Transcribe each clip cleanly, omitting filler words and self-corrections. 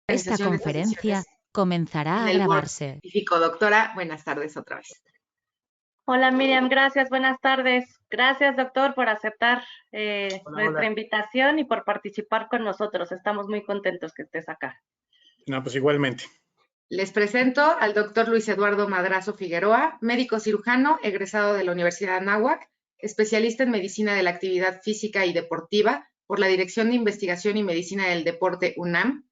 Esta Organización de estas conferencia sesiones comenzará en a el Board grabarse. Científico. Doctora, buenas tardes otra vez. Hola Miriam, gracias, buenas tardes. Gracias doctor por aceptar nuestra invitación y por participar con nosotros. Estamos muy contentos que estés acá. No, pues igualmente. Les presento al doctor Luis Eduardo Madrazo Figueroa, médico cirujano, egresado de la Universidad Anáhuac, especialista en medicina de la actividad física y deportiva por la Dirección de Investigación y Medicina del Deporte UNAM,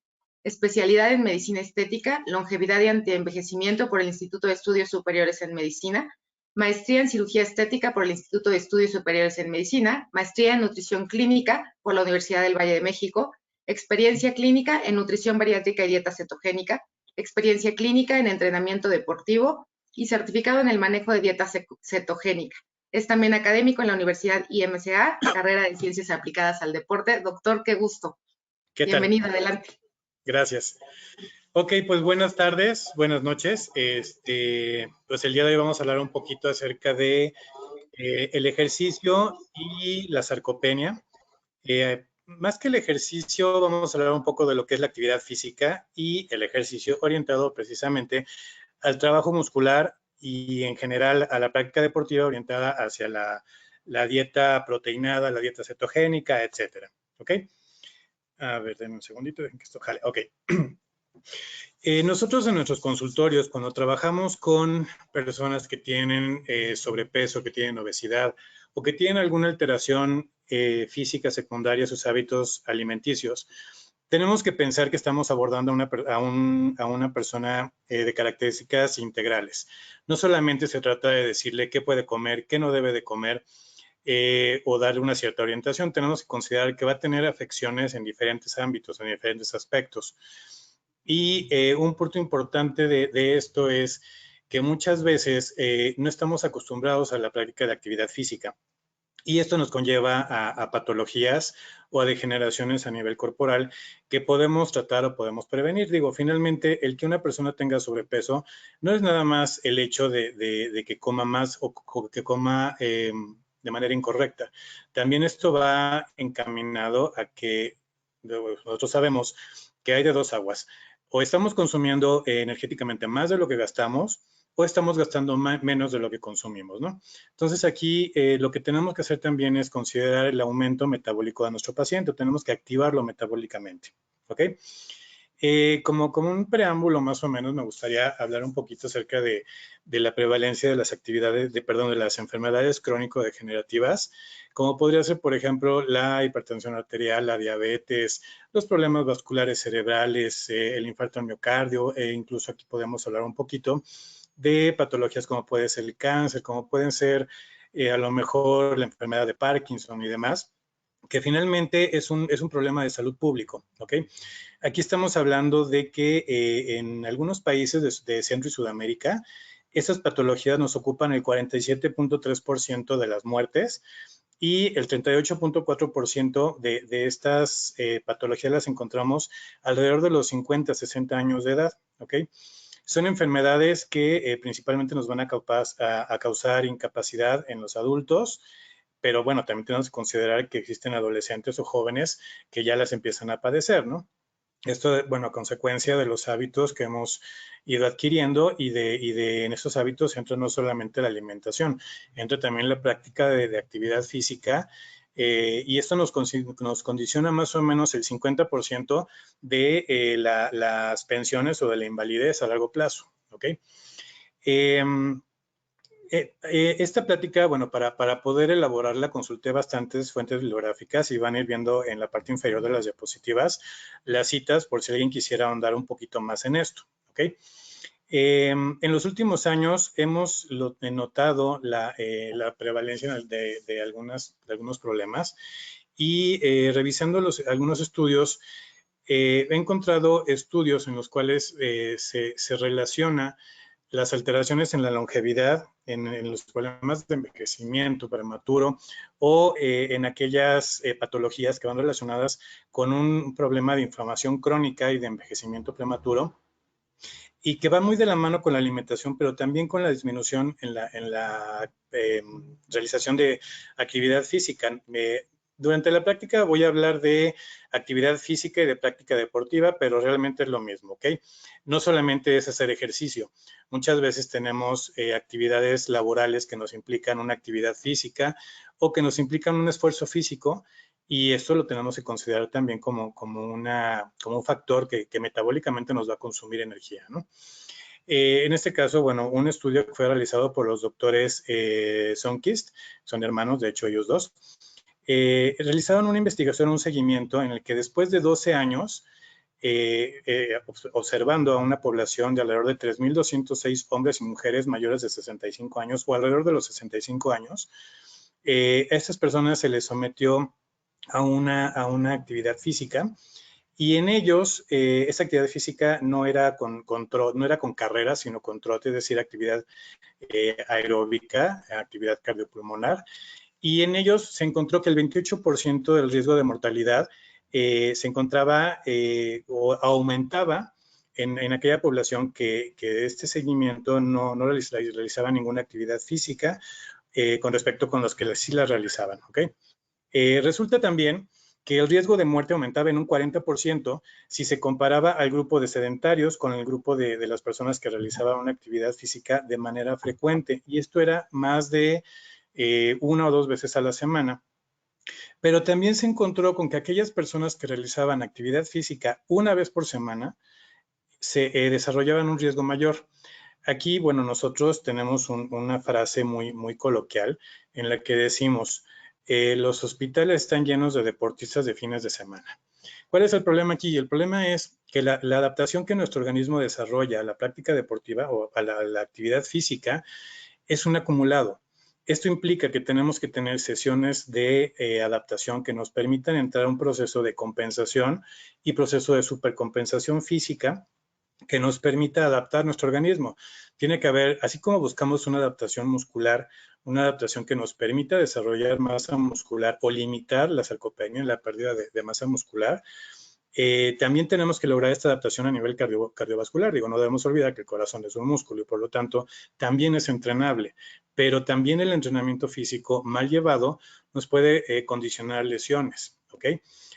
especialidad en medicina estética, longevidad y antienvejecimiento por el Instituto de Estudios Superiores en Medicina, maestría en cirugía estética por el Instituto de Estudios Superiores en Medicina, maestría en nutrición clínica por la Universidad del Valle de México, experiencia clínica en nutrición bariátrica y dieta cetogénica, experiencia clínica en entrenamiento deportivo y certificado en el manejo de dieta cetogénica. Es también académico en la Universidad IMCA, carrera de Ciencias Aplicadas al Deporte. Doctor, qué gusto. ¿Qué tal? Bienvenido, adelante. Gracias. Ok, pues buenas tardes, buenas noches. Pues el día de hoy vamos a hablar un poquito acerca de el ejercicio y la sarcopenia. Más que el ejercicio, vamos a hablar un poco de lo que es la actividad física y el ejercicio orientado precisamente al trabajo muscular y en general a la práctica deportiva orientada hacia la dieta proteinada, la dieta cetogénica, etcétera. ¿Ok? A ver, denme un segundito, dejen que esto jale. Ok. Nosotros en nuestros consultorios, cuando trabajamos con personas que tienen sobrepeso, que tienen obesidad o que tienen alguna alteración física secundaria a sus hábitos alimenticios, tenemos que pensar que estamos abordando a una persona de características integrales. No solamente se trata de decirle qué puede comer, qué no debe de comer, o darle una cierta orientación. Tenemos que considerar que va a tener afecciones en diferentes ámbitos, en diferentes aspectos. Y un punto importante de esto es que muchas veces no estamos acostumbrados a la práctica de actividad física. Y esto nos conlleva a patologías o a degeneraciones a nivel corporal que podemos tratar o podemos prevenir. Digo, finalmente, el que una persona tenga sobrepeso no es nada más el hecho de que coma más o que coma de manera incorrecta. También esto va encaminado a que nosotros sabemos que hay de dos aguas. O estamos consumiendo energéticamente más de lo que gastamos, o estamos gastando menos de lo que consumimos, ¿no? Entonces aquí lo que tenemos que hacer también es considerar el aumento metabólico de nuestro paciente, tenemos que activarlo metabólicamente, ¿ok? Como un preámbulo más o menos me gustaría hablar un poquito acerca de la prevalencia de las actividades, de las enfermedades crónico-degenerativas, como podría ser, por ejemplo, la hipertensión arterial, la diabetes, los problemas vasculares cerebrales, el infarto al miocardio, e incluso aquí podemos hablar un poquito de patologías como puede ser el cáncer, como pueden ser a lo mejor la enfermedad de Parkinson y demás, que finalmente es un problema de salud público, ¿ok? Aquí estamos hablando de que en algunos países de Centro y Sudamérica, estas patologías nos ocupan el 47.3% de las muertes y el 38.4% de estas patologías las encontramos alrededor de los 50, 60 años de edad, ¿ok? Son enfermedades que principalmente nos van a causar incapacidad en los adultos, pero bueno, también tenemos que considerar que existen adolescentes o jóvenes que ya las empiezan a padecer, ¿no? Esto, bueno, a consecuencia de los hábitos que hemos ido adquiriendo y en estos hábitos entra no solamente la alimentación, entra también la práctica de actividad física y esto nos condiciona más o menos el 50% de las pensiones o de la invalidez a largo plazo, ¿ok? Esta plática, bueno, para poder elaborarla consulté bastantes fuentes bibliográficas y van a ir viendo en la parte inferior de las diapositivas las citas por si alguien quisiera ahondar un poquito más en esto, ¿ok? En los últimos años hemos notado la prevalencia de algunos problemas y revisando algunos estudios, he encontrado estudios en los cuales se relaciona las alteraciones en la longevidad, en los problemas de envejecimiento prematuro o en aquellas patologías que van relacionadas con un problema de inflamación crónica y de envejecimiento prematuro y que va muy de la mano con la alimentación, pero también con la disminución en la realización de actividad física. Durante la práctica voy a hablar de actividad física y de práctica deportiva, pero realmente es lo mismo, ¿ok? No solamente es hacer ejercicio. Muchas veces tenemos actividades laborales que nos implican una actividad física o que nos implican un esfuerzo físico, y esto lo tenemos que considerar también como un factor que metabólicamente nos va a consumir energía, ¿no? En este caso, bueno, un estudio que fue realizado por los doctores Sundquist, son hermanos, de hecho ellos dos, realizaron una investigación, un seguimiento en el que después de 12 años, observando a una población de alrededor de 3.206 hombres y mujeres mayores de 65 años o alrededor de los 65 años, a estas personas se les sometió a una actividad física, y en ellos esa actividad física no era con carreras, sino con trote, es decir, actividad aeróbica, actividad cardiopulmonar. Y en ellos se encontró que el 28% del riesgo de mortalidad se encontraba o aumentaba en aquella población que este seguimiento no realizaba ninguna actividad física con respecto con los que sí la realizaban, ¿ok? Resulta también que el riesgo de muerte aumentaba en un 40% si se comparaba al grupo de sedentarios con el grupo de las personas que realizaban una actividad física de manera frecuente, y esto era más de 1 o 2 veces a la semana. Pero también se encontró con que aquellas personas que realizaban actividad física una vez por semana se desarrollaban un riesgo mayor. Aquí, bueno, nosotros tenemos una frase muy coloquial en la que decimos, los hospitales están llenos de deportistas de fines de semana. ¿Cuál es el problema aquí? El problema es que la adaptación que nuestro organismo desarrolla a la práctica deportiva o a la actividad física es un acumulado. Esto implica que tenemos que tener sesiones de adaptación que nos permitan entrar a un proceso de compensación y proceso de supercompensación física que nos permita adaptar nuestro organismo. Tiene que haber, así como buscamos una adaptación muscular, una adaptación que nos permita desarrollar masa muscular o limitar la sarcopenia, la pérdida de masa muscular, también tenemos que lograr esta adaptación a nivel cardiovascular. Digo, no debemos olvidar que el corazón es un músculo y por lo tanto también es entrenable, pero también el entrenamiento físico mal llevado nos puede condicionar lesiones, ¿ok?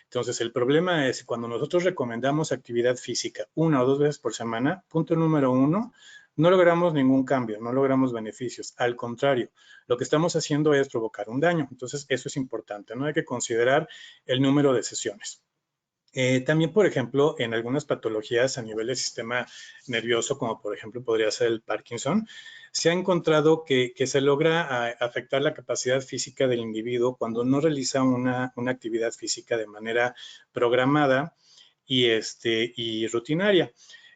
Entonces, el problema es cuando nosotros recomendamos actividad física 1 o 2 veces por semana, punto número 1, no logramos ningún cambio, no logramos beneficios. Al contrario, lo que estamos haciendo es provocar un daño. Entonces, eso es importante, ¿no? Hay que considerar el número de sesiones. También, por ejemplo, en algunas patologías a nivel del sistema nervioso, como por ejemplo podría ser el Parkinson, se ha encontrado que se logra afectar la capacidad física del individuo cuando no realiza una actividad física de manera programada y rutinaria.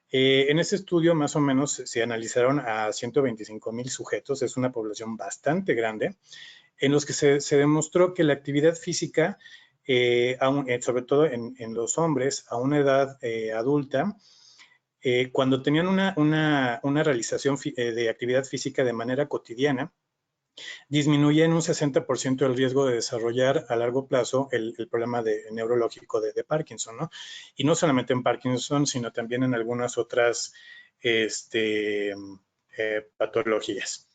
En este estudio, más o menos, se analizaron a 125,000 sujetos, es una población bastante grande, en los que se demostró que la actividad física, sobre todo en los hombres a una edad adulta, cuando tenían una realización de actividad física de manera cotidiana, disminuye en un 60% el riesgo de desarrollar a largo plazo el problema neurológico de Parkinson, ¿no? Y no solamente en Parkinson, sino también en algunas otras patologías.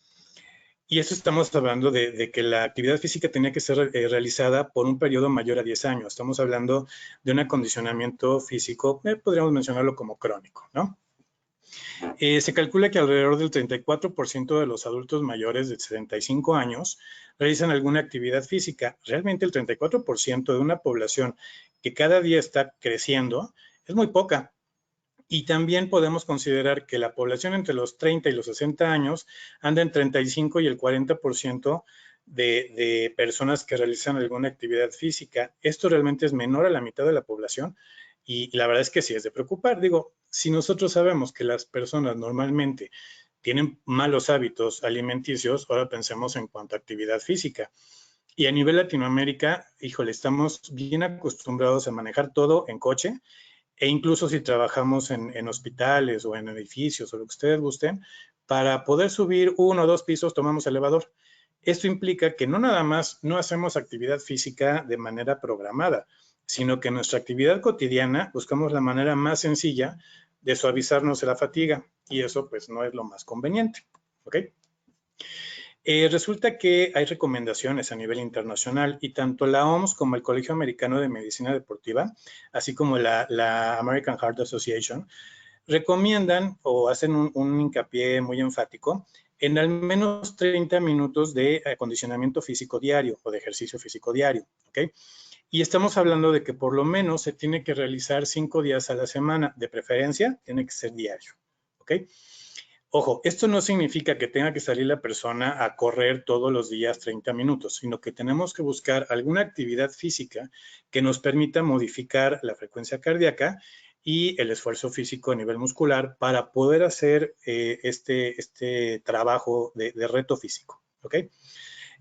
Y eso estamos hablando de que la actividad física tenía que ser realizada por un periodo mayor a 10 años. Estamos hablando de un acondicionamiento físico, podríamos mencionarlo como crónico, ¿no? Se calcula que alrededor del 34% de los adultos mayores de 75 años realizan alguna actividad física. Realmente el 34% de una población que cada día está creciendo es muy poca. Y también podemos considerar que la población entre los 30 y los 60 años anda en 35 y el 40% de personas que realizan alguna actividad física. Esto realmente es menor a la mitad de la población y la verdad es que sí es de preocupar. Digo, si nosotros sabemos que las personas normalmente tienen malos hábitos alimenticios, ahora pensemos en cuanto a actividad física. Y a nivel Latinoamérica, híjole, estamos bien acostumbrados a manejar todo en coche, e incluso si trabajamos en hospitales o en edificios o lo que ustedes gusten, para poder subir 1 o 2 pisos tomamos elevador. Esto implica que no nada más no hacemos actividad física de manera programada, sino que en nuestra actividad cotidiana buscamos la manera más sencilla de suavizarnos la fatiga, y eso pues no es lo más conveniente, ¿ok? Resulta que hay recomendaciones a nivel internacional y tanto la OMS como el Colegio Americano de Medicina Deportiva, así como la American Heart Association, recomiendan o hacen un hincapié muy enfático en al menos 30 minutos de acondicionamiento físico diario o de ejercicio físico diario, ¿ok? Y estamos hablando de que por lo menos se tiene que realizar 5 días a la semana, de preferencia tiene que ser diario, ¿ok? Ojo, esto no significa que tenga que salir la persona a correr todos los días 30 minutos, sino que tenemos que buscar alguna actividad física que nos permita modificar la frecuencia cardíaca y el esfuerzo físico a nivel muscular para poder hacer este trabajo de reto físico, ¿ok?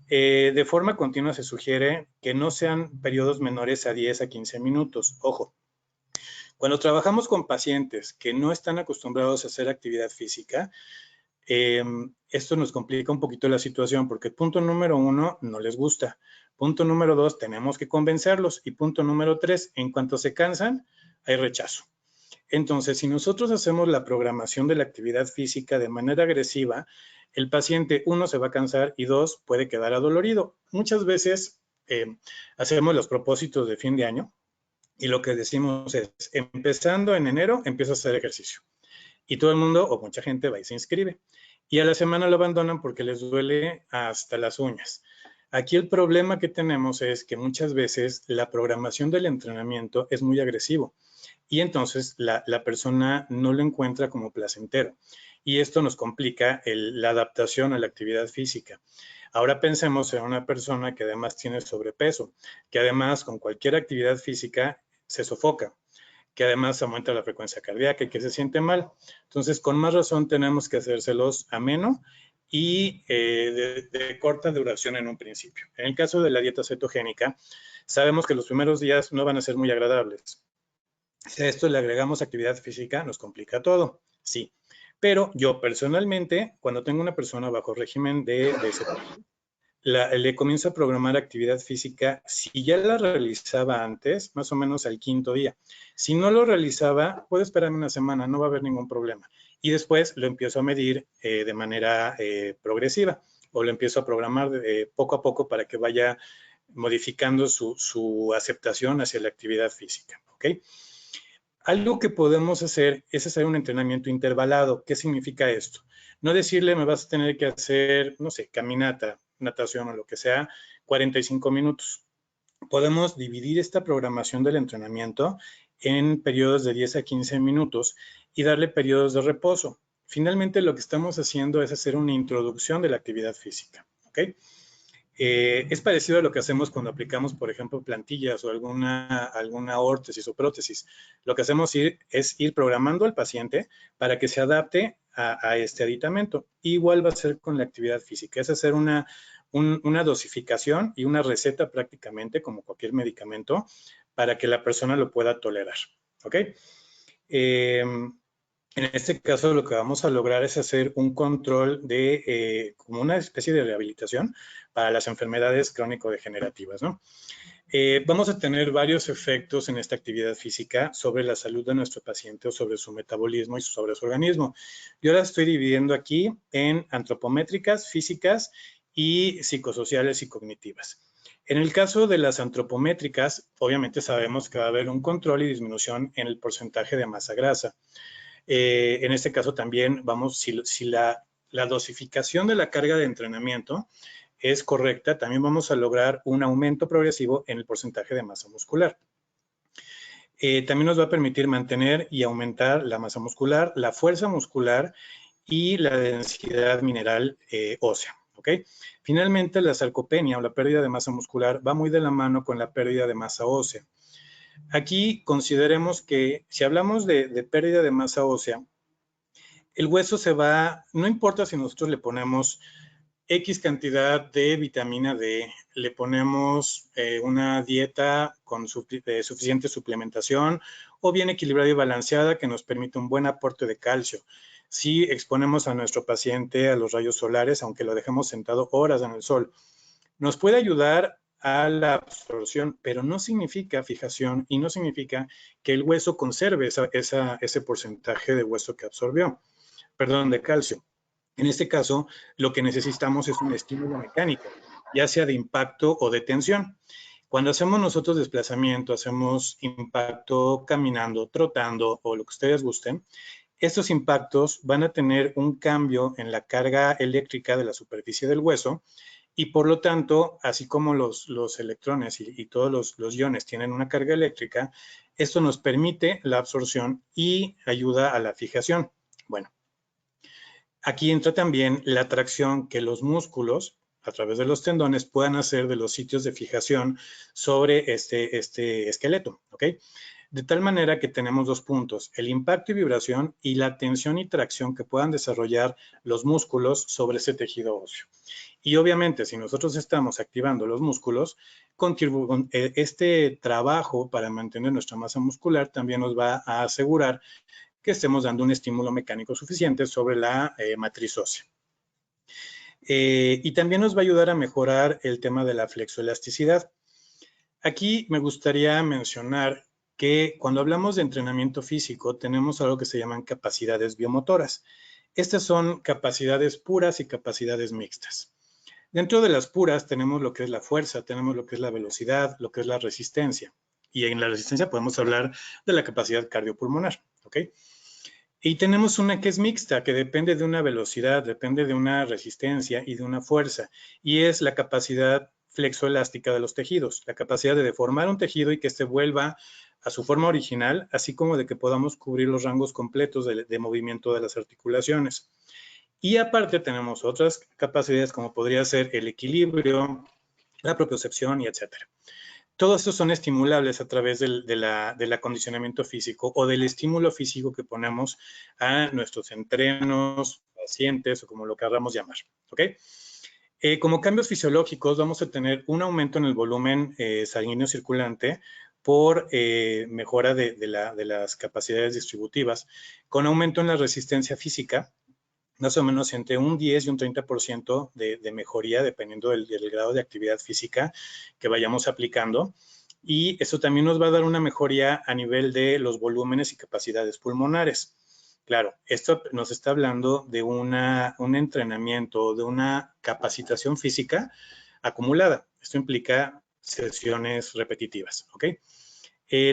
De forma continua se sugiere que no sean periodos menores a 10 a 15 minutos. Ojo, cuando trabajamos con pacientes que no están acostumbrados a hacer actividad física, esto nos complica un poquito la situación porque punto número 1, no les gusta. Punto número 2, tenemos que convencerlos. Y punto número 3, en cuanto se cansan, hay rechazo. Entonces, si nosotros hacemos la programación de la actividad física de manera agresiva, el paciente, 1, se va a cansar y 2, puede quedar adolorido. Muchas veces hacemos los propósitos de fin de año y lo que decimos es, empezando en enero, empiezo a hacer ejercicio. Y todo el mundo o mucha gente va y se inscribe. Y a la semana lo abandonan porque les duele hasta las uñas. Aquí el problema que tenemos es que muchas veces la programación del entrenamiento es muy agresivo y entonces la persona no lo encuentra como placentero. Y esto nos complica la adaptación a la actividad física. Ahora pensemos en una persona que además tiene sobrepeso, que además con cualquier actividad física se sofoca, que además aumenta la frecuencia cardíaca y que se siente mal. Entonces, con más razón tenemos que hacérselos ameno y de corta duración en un principio. En el caso de la dieta cetogénica, sabemos que los primeros días no van a ser muy agradables. Si a esto le agregamos actividad física, nos complica todo, sí. Pero yo personalmente, cuando tengo una persona bajo régimen de cetogénica, le comienzo a programar actividad física si ya la realizaba antes, más o menos al 5.º día. Si no lo realizaba, puede esperarme una semana, no va a haber ningún problema. Y después lo empiezo a medir de manera progresiva o lo empiezo a programar poco a poco para que vaya modificando su aceptación hacia la actividad física, ¿ok? Algo que podemos hacer es hacer un entrenamiento intervalado. ¿Qué significa esto? No decirle me vas a tener que hacer, no sé, caminata, natación o lo que sea, 45 minutos. Podemos dividir esta programación del entrenamiento en periodos de 10 a 15 minutos y darle periodos de reposo. Finalmente, lo que estamos haciendo es hacer una introducción de la actividad física, ¿ok? Es parecido a lo que hacemos cuando aplicamos, por ejemplo, plantillas o alguna órtesis o prótesis. Lo que hacemos es ir programando al paciente para que se adapte a este aditamento. Igual va a ser con la actividad física, es hacer una dosificación y una receta prácticamente como cualquier medicamento para que la persona lo pueda tolerar, ¿ok? En este caso, lo que vamos a lograr es hacer un control de como una especie de rehabilitación para las enfermedades crónico-degenerativas, ¿no? Vamos a tener varios efectos en esta actividad física sobre la salud de nuestro paciente o sobre su metabolismo y sobre su organismo. Yo ahora estoy dividiendo aquí en antropométricas, físicas y psicosociales y cognitivas. En el caso de las antropométricas, obviamente sabemos que va a haber un control y disminución en el porcentaje de masa grasa. En este caso también vamos, si la dosificación de la carga de entrenamiento es correcta, también vamos a lograr un aumento progresivo en el porcentaje de masa muscular. También nos va a permitir mantener y aumentar la masa muscular, la fuerza muscular y la densidad mineral ósea, ¿ok? Finalmente, la sarcopenia o la pérdida de masa muscular va muy de la mano con la pérdida de masa ósea. Aquí consideremos que si hablamos de pérdida de masa ósea, el hueso se va, no importa si nosotros le ponemos X cantidad de vitamina D, le ponemos una dieta con suficiente suplementación o bien equilibrada y balanceada que nos permite un buen aporte de calcio. Si exponemos a nuestro paciente a los rayos solares, aunque lo dejemos sentado horas en el sol, nos puede ayudar a la absorción, pero no significa fijación y no significa que el hueso conserve ese porcentaje de hueso que absorbió, perdón, de calcio. En este caso, lo que necesitamos es un estímulo mecánico, ya sea de impacto o de tensión. Cuando hacemos nosotros desplazamiento, hacemos impacto caminando, trotando o lo que ustedes gusten, estos impactos van a tener un cambio en la carga eléctrica de la superficie del hueso y por lo tanto, así como los electrones y todos los iones tienen una carga eléctrica, esto nos permite la absorción y ayuda a la fijación. Bueno, aquí entra también la atracción que los músculos, a través de los tendones, puedan hacer de los sitios de fijación sobre este esqueleto, ¿ok? De tal manera que tenemos dos puntos, el impacto y vibración y la tensión y tracción que puedan desarrollar los músculos sobre ese tejido óseo. Y obviamente, si nosotros estamos activando los músculos, este trabajo para mantener nuestra masa muscular también nos va a asegurar que estemos dando un estímulo mecánico suficiente sobre la matriz ósea. Y también nos va a ayudar a mejorar el tema de la flexoelasticidad. Aquí me gustaría mencionar que cuando hablamos de entrenamiento físico tenemos algo que se llaman capacidades biomotoras. Estas son capacidades puras y capacidades mixtas. Dentro de las puras tenemos lo que es la fuerza, tenemos lo que es la velocidad, lo que es la resistencia. Y en la resistencia podemos hablar de la capacidad cardiopulmonar, ¿ok? Y tenemos una que es mixta, que depende de una velocidad, depende de una resistencia y de una fuerza. Y es la capacidad flexoelástica de los tejidos, la capacidad de deformar un tejido y que este vuelva a su forma original, así como de que podamos cubrir los rangos completos de movimiento de las articulaciones. Y aparte tenemos otras capacidades como podría ser el equilibrio, la propiocepción y etcétera. Todos estos son estimulables a través del acondicionamiento físico o del estímulo físico que ponemos a nuestros entrenos, pacientes o como lo queramos llamar, ¿ok? Como cambios fisiológicos vamos a tener un aumento en el volumen sanguíneo circulante por mejora de las capacidades distributivas, con aumento en la resistencia física, más o menos entre un 10 y un 30% de mejoría dependiendo del grado de actividad física que vayamos aplicando. Y eso también nos va a dar una mejoría a nivel de los volúmenes y capacidades pulmonares. Claro, esto nos está hablando de un entrenamiento, de una capacitación física acumulada. Esto implica sesiones repetitivas, ¿ok?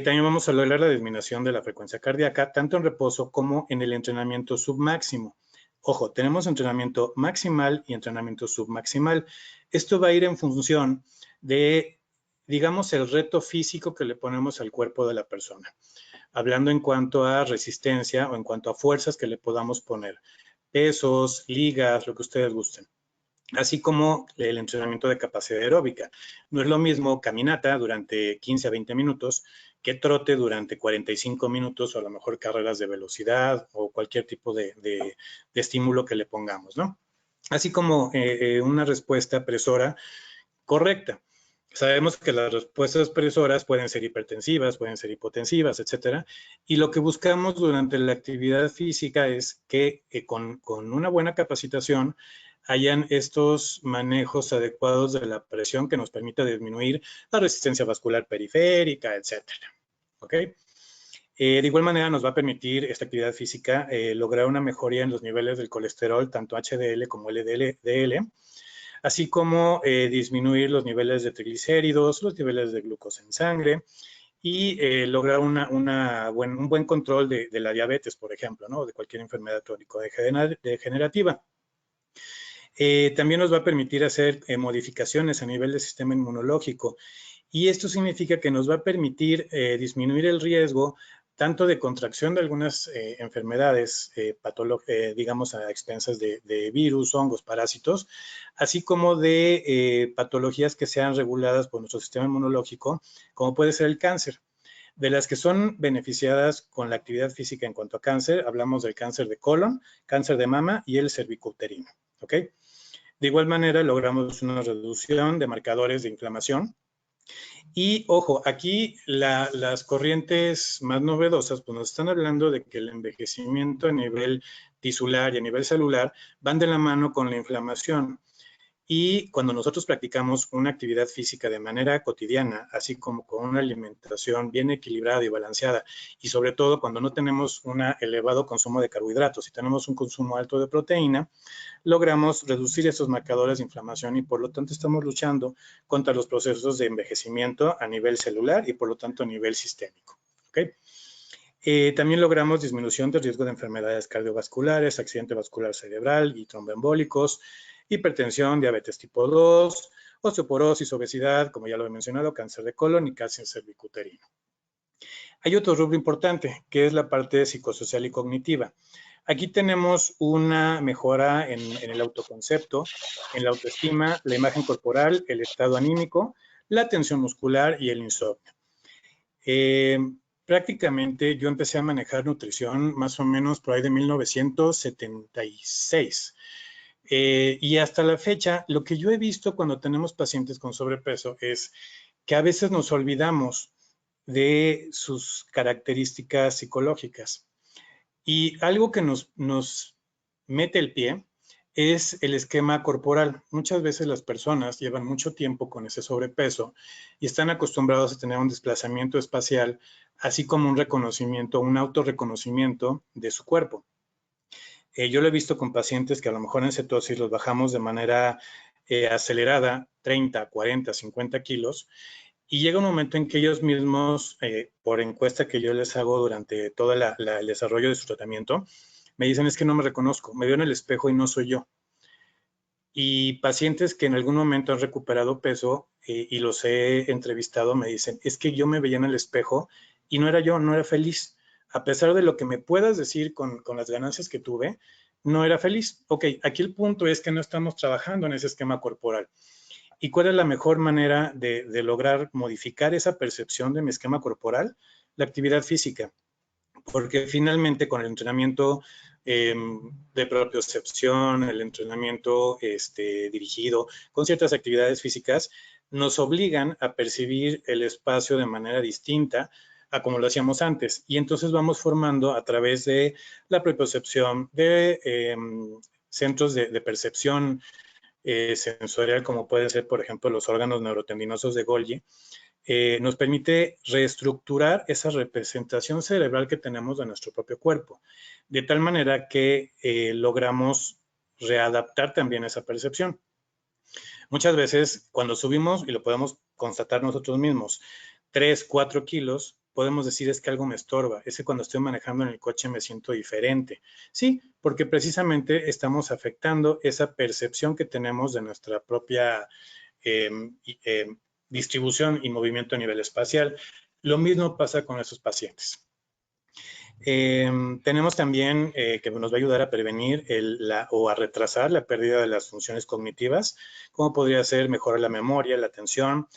También vamos a lograr la disminución de la frecuencia cardíaca, tanto en reposo como en el entrenamiento submáximo. Ojo, tenemos entrenamiento maximal y entrenamiento submaximal. Esto va a ir en función de, digamos, el reto físico que le ponemos al cuerpo de la persona. Hablando en cuanto a resistencia o en cuanto a fuerzas que le podamos poner. Pesos, ligas, lo que ustedes gusten. Así como el entrenamiento de capacidad aeróbica. No es lo mismo caminata durante 15 a 20 minutos que trote durante 45 minutos o a lo mejor carreras de velocidad o cualquier tipo de estímulo que le pongamos, ¿no? Así como una respuesta presora correcta. Sabemos que las respuestas presoras pueden ser hipertensivas, pueden ser hipotensivas, etcétera. Y lo que buscamos durante la actividad física es que con una buena capacitación hayan estos manejos adecuados de la presión que nos permita disminuir la resistencia vascular periférica, etcétera. ¿Ok? De igual manera nos va a permitir esta actividad física lograr una mejoría en los niveles del colesterol, tanto HDL como LDL, así como disminuir los niveles de triglicéridos, los niveles de glucosa en sangre y lograr un buen control de la diabetes, por ejemplo, ¿no? De cualquier enfermedad crónico-degenerativa. También nos va a permitir hacer modificaciones a nivel del sistema inmunológico y esto significa que nos va a permitir disminuir el riesgo tanto de contracción de algunas enfermedades, digamos a expensas de virus, hongos, parásitos, así como de patologías que sean reguladas por nuestro sistema inmunológico, como puede ser el cáncer. De las que son beneficiadas con la actividad física en cuanto a cáncer, hablamos del cáncer de colon, cáncer de mama y el cervicouterino, ¿ok? De igual manera, logramos una reducción de marcadores de inflamación. Y, ojo, aquí las corrientes más novedosas pues nos están hablando de que el envejecimiento a nivel tisular y a nivel celular van de la mano con la inflamación. Y cuando nosotros practicamos una actividad física de manera cotidiana, así como con una alimentación bien equilibrada y balanceada, y sobre todo cuando no tenemos un elevado consumo de carbohidratos y tenemos un consumo alto de proteína, logramos reducir esos marcadores de inflamación y por lo tanto estamos luchando contra los procesos de envejecimiento a nivel celular y por lo tanto a nivel sistémico. ¿Okay? También logramos disminución del riesgo de enfermedades cardiovasculares, accidente vascular cerebral y tromboembólicos, hipertensión, diabetes tipo 2, osteoporosis, obesidad, como ya lo he mencionado, cáncer de colon y cáncer cervicuterino. Hay otro rubro importante, que es la parte psicosocial y cognitiva. Aquí tenemos una mejora en el autoconcepto, en la autoestima, la imagen corporal, el estado anímico, la tensión muscular y el insomnio. Prácticamente yo empecé a manejar nutrición más o menos por ahí de 1976. Y hasta la fecha, lo que yo he visto cuando tenemos pacientes con sobrepeso es que a veces nos olvidamos de sus características psicológicas. Y algo que nos mete el pie es el esquema corporal. Muchas veces las personas llevan mucho tiempo con ese sobrepeso y están acostumbrados a tener un desplazamiento espacial, así como un reconocimiento, un autorreconocimiento de su cuerpo. Yo lo he visto con pacientes que a lo mejor en cetosis los bajamos de manera acelerada, 30, 40, 50 kilos, y llega un momento en que ellos mismos, por encuesta que yo les hago durante todo el desarrollo de su tratamiento, me dicen es que no me reconozco, me veo en el espejo y no soy yo. Y pacientes que en algún momento han recuperado peso y los he entrevistado me dicen es que yo me veía en el espejo y no era yo, no era feliz. A pesar de lo que me puedas decir con las ganancias que tuve, no era feliz. Ok, aquí el punto es que no estamos trabajando en ese esquema corporal. ¿Y cuál es la mejor manera de lograr modificar esa percepción de mi esquema corporal? La actividad física. Porque finalmente con el entrenamiento de propiocepción, el entrenamiento dirigido con ciertas actividades físicas, nos obligan a percibir el espacio de manera distinta a como lo hacíamos antes. Y entonces vamos formando a través de la propiocepción, de centros de percepción sensorial, como pueden ser, por ejemplo, los órganos neurotendinosos de Golgi, nos permite reestructurar esa representación cerebral que tenemos de nuestro propio cuerpo, de tal manera que logramos readaptar también esa percepción. Muchas veces cuando subimos, y lo podemos constatar nosotros mismos, 3, 4 kilos, podemos decir es que algo me estorba, es que cuando estoy manejando en el coche me siento diferente. Sí, porque precisamente estamos afectando esa percepción que tenemos de nuestra propia distribución y movimiento a nivel espacial. Lo mismo pasa con esos pacientes. Tenemos también que nos va a ayudar a prevenir o a retrasar la pérdida de las funciones cognitivas, como podría ser mejorar la memoria, la atención,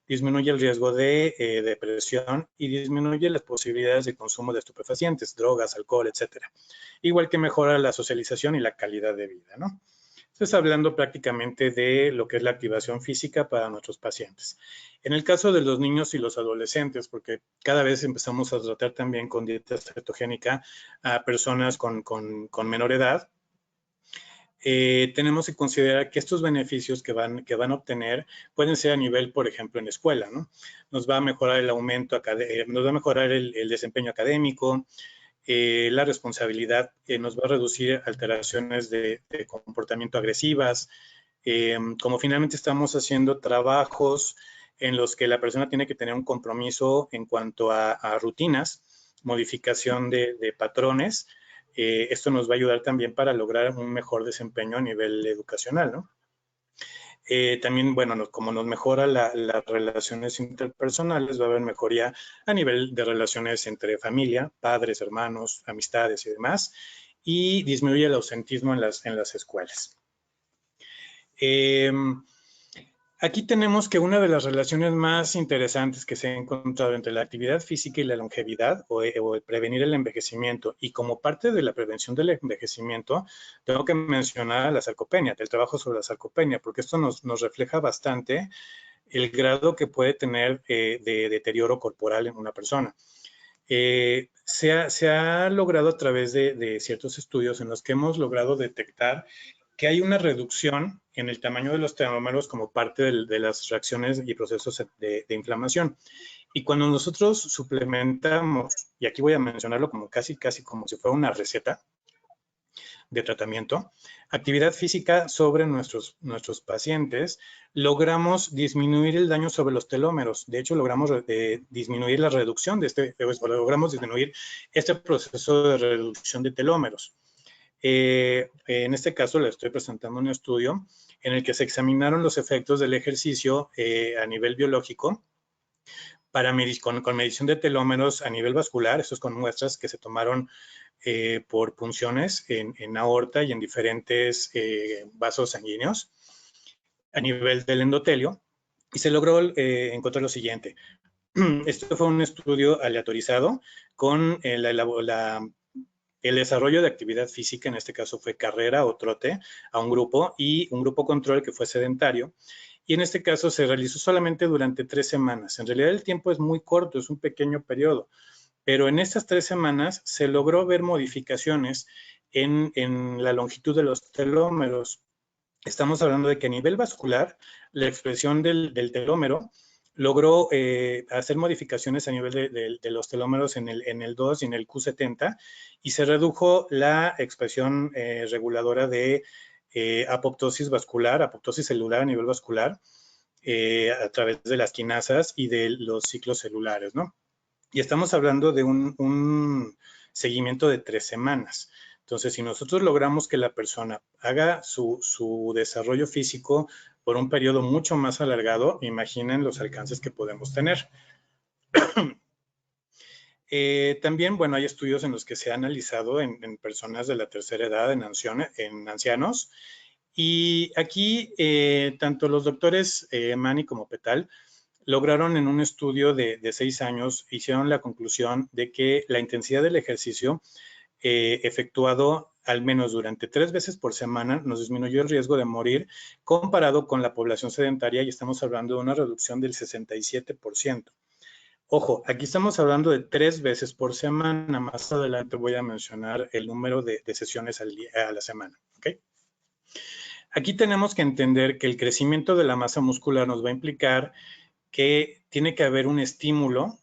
disminuye el riesgo de depresión y disminuye las posibilidades de consumo de estupefacientes, drogas, alcohol, etcétera. Igual que mejora la socialización y la calidad de vida, ¿no? Entonces, hablando prácticamente de lo que es la activación física para nuestros pacientes. En el caso de los niños y los adolescentes, porque cada vez empezamos a tratar también con dieta cetogénica a personas con menor edad, tenemos que considerar que estos beneficios que van a obtener pueden ser a nivel, por ejemplo, en la escuela, ¿no? Nos va a mejorar el aumento, nos va a mejorar el desempeño académico, la responsabilidad nos va a reducir alteraciones de comportamiento agresivas, como finalmente estamos haciendo trabajos en los que la persona tiene que tener un compromiso en cuanto a rutinas, modificación de patrones, esto nos va a ayudar también para lograr un mejor desempeño a nivel educacional, ¿no? También, bueno, como nos mejora las relaciones interpersonales, va a haber mejoría a nivel de relaciones entre familia, padres, hermanos, amistades y demás, y disminuye el ausentismo en las escuelas. Aquí tenemos que una de las relaciones más interesantes que se ha encontrado entre la actividad física y la longevidad o el prevenir el envejecimiento, y como parte de la prevención del envejecimiento, tengo que mencionar la sarcopenia, el trabajo sobre la sarcopenia, porque esto nos refleja bastante el grado que puede tener de deterioro corporal en una persona. Se ha logrado a través de ciertos estudios en los que hemos logrado detectar que hay una reducción en el tamaño de los telómeros como parte de las reacciones y procesos de inflamación. Y cuando nosotros suplementamos, y aquí voy a mencionarlo como casi como si fuera una receta de tratamiento, actividad física sobre nuestros pacientes, logramos disminuir el daño sobre los telómeros. De hecho, logramos disminuir la reducción de logramos disminuir este proceso de reducción de telómeros. En este caso, le estoy presentando un estudio en el que se examinaron los efectos del ejercicio a nivel biológico con medición de telómeros a nivel vascular. Esto es con muestras que se tomaron por punciones en aorta y en diferentes vasos sanguíneos a nivel del endotelio, y se logró encontrar lo siguiente. Esto fue un estudio aleatorizado con el desarrollo de actividad física, en este caso fue carrera o trote, a un grupo, y un grupo control que fue sedentario. Y en este caso se realizó solamente durante 3 semanas. En realidad el tiempo es muy corto, es un pequeño periodo, pero en estas 3 semanas se logró ver modificaciones en la longitud de los telómeros. Estamos hablando de que a nivel vascular, la expresión del telómero logró hacer modificaciones a nivel de los telómeros en el 2 y en el Q70, y se redujo la expresión reguladora de apoptosis vascular, apoptosis celular a nivel vascular, a través de las quinasas y de los ciclos celulares, ¿no? Y estamos hablando de un seguimiento de 3 semanas. Entonces, si nosotros logramos que la persona haga su desarrollo físico por un periodo mucho más alargado, imaginen los alcances que podemos tener. También, bueno, hay estudios en los que se ha analizado en personas de la tercera edad, en ancianos, y aquí tanto los doctores Mani como Petal lograron en un estudio de 6 años, hicieron la conclusión de que la intensidad del ejercicio efectuado al menos durante 3 veces por semana nos disminuyó el riesgo de morir comparado con la población sedentaria, y estamos hablando de una reducción del 67%. Ojo, aquí estamos hablando de 3 veces por semana. Más adelante voy a mencionar el número de sesiones a la semana. ¿Okay? Aquí tenemos que entender que el crecimiento de la masa muscular nos va a implicar que tiene que haber un estímulo,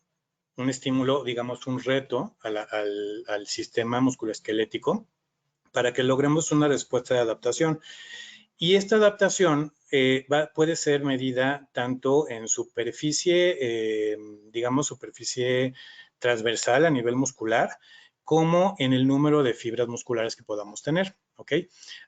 digamos un reto al sistema musculoesquelético para que logremos una respuesta de adaptación. Y esta adaptación puede ser medida tanto en superficie, digamos superficie transversal a nivel muscular, como en el número de fibras musculares que podamos tener, ¿ok?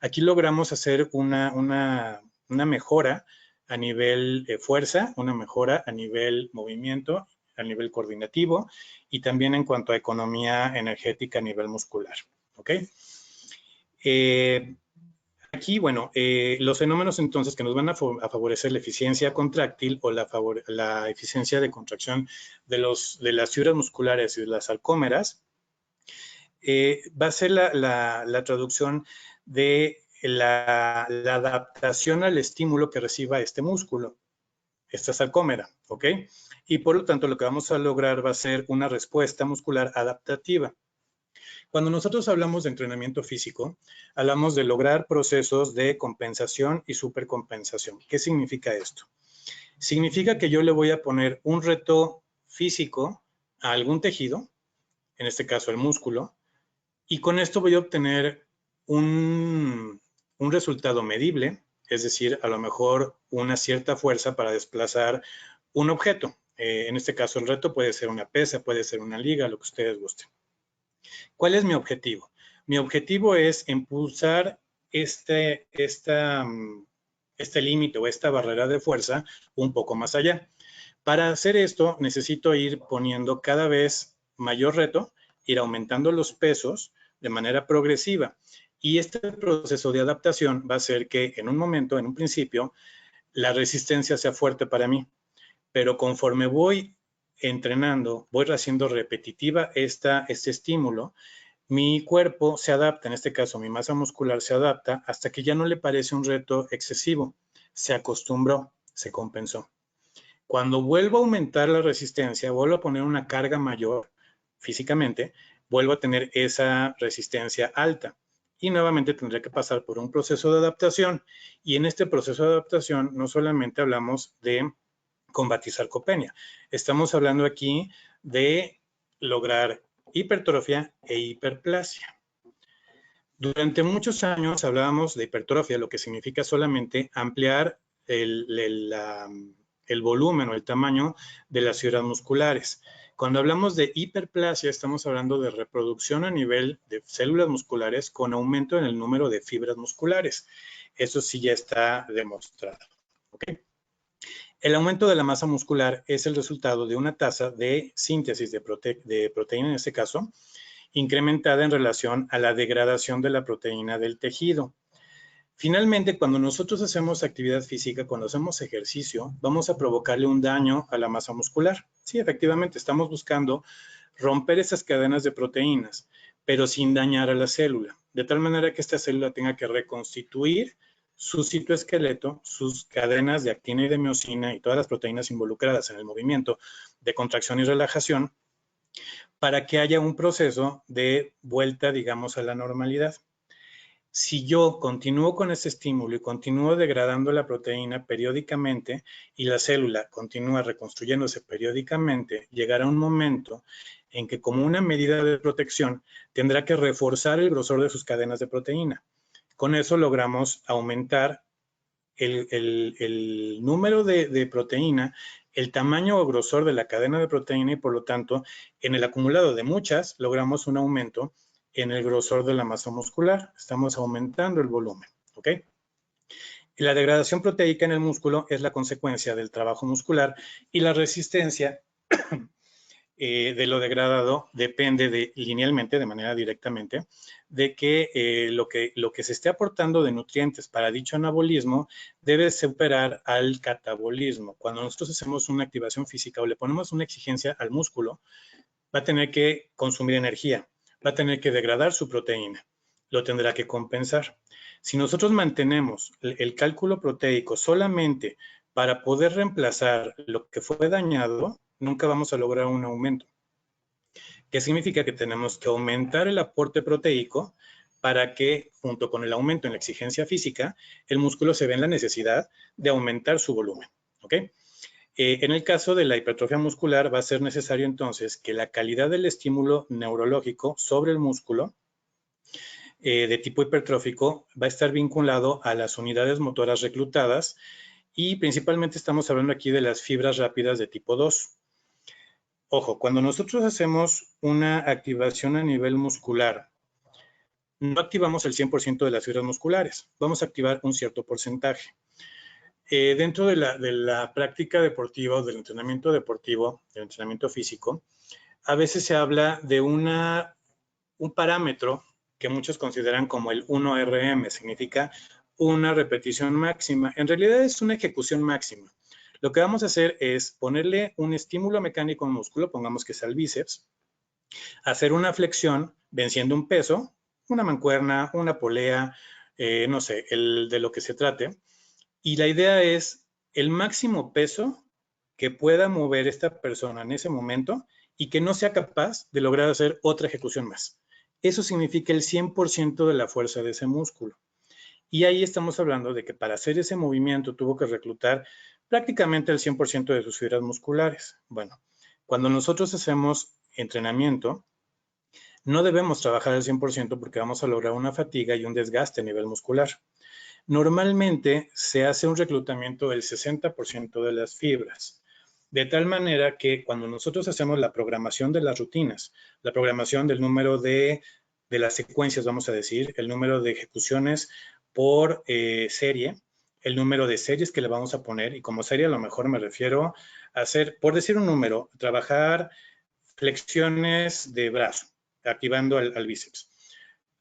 Aquí logramos hacer una mejora a nivel fuerza, una mejora a nivel movimiento, a nivel coordinativo, y también en cuanto a economía energética a nivel muscular, ¿ok? Aquí, bueno, los fenómenos entonces que nos van a favorecer la eficiencia contráctil o la eficiencia de contracción de las fibras musculares y de las sarcómeras, va a ser la traducción de la adaptación al estímulo que reciba este músculo, esta sarcómera, ¿ok? Y por lo tanto lo que vamos a lograr va a ser una respuesta muscular adaptativa. Cuando nosotros hablamos de entrenamiento físico, hablamos de lograr procesos de compensación y supercompensación. ¿Qué significa esto? Significa que yo le voy a poner un reto físico a algún tejido, en este caso el músculo, y con esto voy a obtener un resultado medible, es decir, a lo mejor una cierta fuerza para desplazar un objeto. En este caso el reto puede ser una pesa, puede ser una liga, lo que ustedes gusten. ¿Cuál es mi objetivo? Mi objetivo es impulsar este límite o esta barrera de fuerza un poco más allá. Para hacer esto, necesito ir poniendo cada vez mayor reto, ir aumentando los pesos de manera progresiva. Y este proceso de adaptación va a hacer que en un momento, en un principio, la resistencia sea fuerte para mí. Pero conforme voy entrenando, voy haciendo repetitiva este estímulo, mi cuerpo se adapta, en este caso mi masa muscular se adapta hasta que ya no le parece un reto excesivo. Se acostumbró, se compensó. Cuando vuelvo a aumentar la resistencia, vuelvo a poner una carga mayor físicamente, vuelvo a tener esa resistencia alta. y nuevamente tendría que pasar por un proceso de adaptación. Y en este proceso de adaptación no solamente hablamos de combatir sarcopenia, estamos hablando aquí de lograr hipertrofia e hiperplasia. Durante muchos años hablábamos de hipertrofia, lo que significa solamente ampliar el volumen o el tamaño de las fibras musculares. Cuando hablamos de hiperplasia, estamos hablando de reproducción a nivel de células musculares con aumento en el número de fibras musculares. Eso sí ya está demostrado. ¿Okay? El aumento de la masa muscular es el resultado de una tasa de síntesis de proteína, en este caso, incrementada en relación a la degradación de la proteína del tejido. Finalmente, cuando nosotros hacemos actividad física, cuando hacemos ejercicio, vamos a provocarle un daño a la masa muscular. Sí, efectivamente, estamos buscando romper esas cadenas de proteínas, pero sin dañar a la célula, de tal manera que esta célula tenga que reconstituir su citoesqueleto, sus cadenas de actina y de miosina y todas las proteínas involucradas en el movimiento de contracción y relajación, para que haya un proceso de vuelta, digamos, a la normalidad. Si yo continúo con ese estímulo y continúo degradando la proteína periódicamente y la célula continúa reconstruyéndose periódicamente, llegará un momento en que, como una medida de protección, tendrá que reforzar el grosor de sus cadenas de proteína. Con eso logramos aumentar el número de proteína, el tamaño o grosor de la cadena de proteína y, por lo tanto, en el acumulado de muchas, logramos un aumento en el grosor de la masa muscular. Estamos aumentando el volumen, ¿ok? Y la degradación proteica en el músculo es la consecuencia del trabajo muscular y la resistencia de lo degradado depende linealmente, de manera directamente, de que lo que se esté aportando de nutrientes para dicho anabolismo debe superar al catabolismo. Cuando nosotros hacemos una activación física o le ponemos una exigencia al músculo, va a tener que consumir energía, va a tener que degradar su proteína, lo tendrá que compensar. Si nosotros mantenemos el cálculo proteico solamente para poder reemplazar lo que fue dañado, nunca vamos a lograr un aumento. ¿Qué significa? Que tenemos que aumentar el aporte proteico para que, junto con el aumento en la exigencia física, el músculo se ve en la necesidad de aumentar su volumen. ¿Ok? En el caso de la hipertrofia muscular, va a ser necesario entonces que la calidad del estímulo neurológico sobre el músculo de tipo hipertrófico va a estar vinculado a las unidades motoras reclutadas y principalmente estamos hablando aquí de las fibras rápidas de tipo 2. Ojo, cuando nosotros hacemos una activación a nivel muscular, no activamos el 100% de las fibras musculares, vamos a activar un cierto porcentaje. Dentro de la práctica deportiva o del entrenamiento deportivo, del entrenamiento físico, a veces se habla de un parámetro que muchos consideran como el 1RM, significa una repetición máxima. En realidad es una ejecución máxima. Lo que vamos a hacer es ponerle un estímulo mecánico al músculo, pongamos que sea el bíceps, hacer una flexión venciendo un peso, una mancuerna, una polea, no sé, de lo que se trate. Y la idea es el máximo peso que pueda mover esta persona en ese momento y que no sea capaz de lograr hacer otra ejecución más. Eso significa el 100% de la fuerza de ese músculo. Y ahí estamos hablando de que para hacer ese movimiento tuvo que reclutar prácticamente el 100% de sus fibras musculares. Bueno, cuando nosotros hacemos entrenamiento, no debemos trabajar al 100% porque vamos a lograr una fatiga y un desgaste a nivel muscular. Normalmente se hace un reclutamiento del 60% de las fibras, de tal manera que cuando nosotros hacemos la programación de las rutinas, la programación del número de las secuencias, vamos a decir, el número de ejecuciones por serie, el número de series que le vamos a poner, y como serie a lo mejor me refiero a hacer, por decir un número, trabajar flexiones de brazo, activando al bíceps.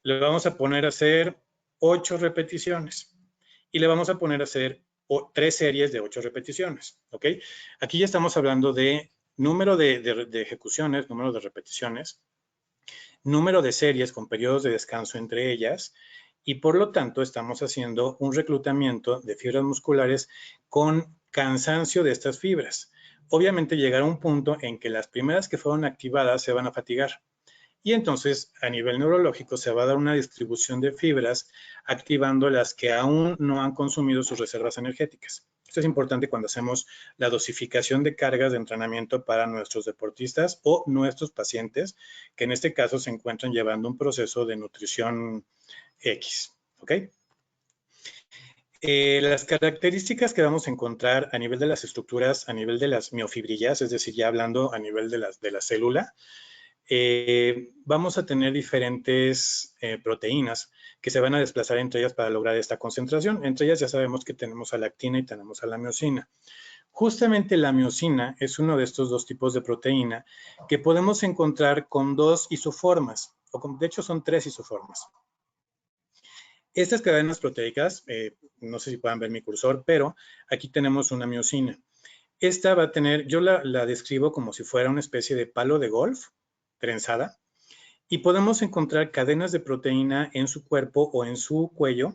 Le vamos a poner a hacer 8 repeticiones y le vamos a poner a hacer 3 series de 8 repeticiones, ¿ok? Aquí ya estamos hablando de número de ejecuciones, número de repeticiones, número de series con periodos de descanso entre ellas, y por lo tanto estamos haciendo un reclutamiento de fibras musculares con cansancio de estas fibras. Obviamente llegará un punto en que las primeras que fueron activadas se van a fatigar y entonces a nivel neurológico se va a dar una distribución de fibras activando las que aún no han consumido sus reservas energéticas. Esto es importante cuando hacemos la dosificación de cargas de entrenamiento para nuestros deportistas o nuestros pacientes, que en este caso se encuentran llevando un proceso de nutrición X, ¿ok? Las características que vamos a encontrar a nivel de las estructuras, a nivel de las miofibrillas, es decir, ya hablando a nivel de la célula, vamos a tener diferentes proteínas que se van a desplazar entre ellas para lograr esta concentración. Entre ellas ya sabemos que tenemos a la actina y tenemos a la miosina. Justamente la miosina es uno de estos dos tipos de proteína que podemos encontrar con dos isoformas, de hecho son tres isoformas. Estas cadenas proteicas, no sé si puedan ver mi cursor, pero aquí tenemos una miosina. Esta va a tener, yo la describo como si fuera una especie de palo de golf trenzada, y podemos encontrar cadenas de proteína en su cuerpo o en su cuello,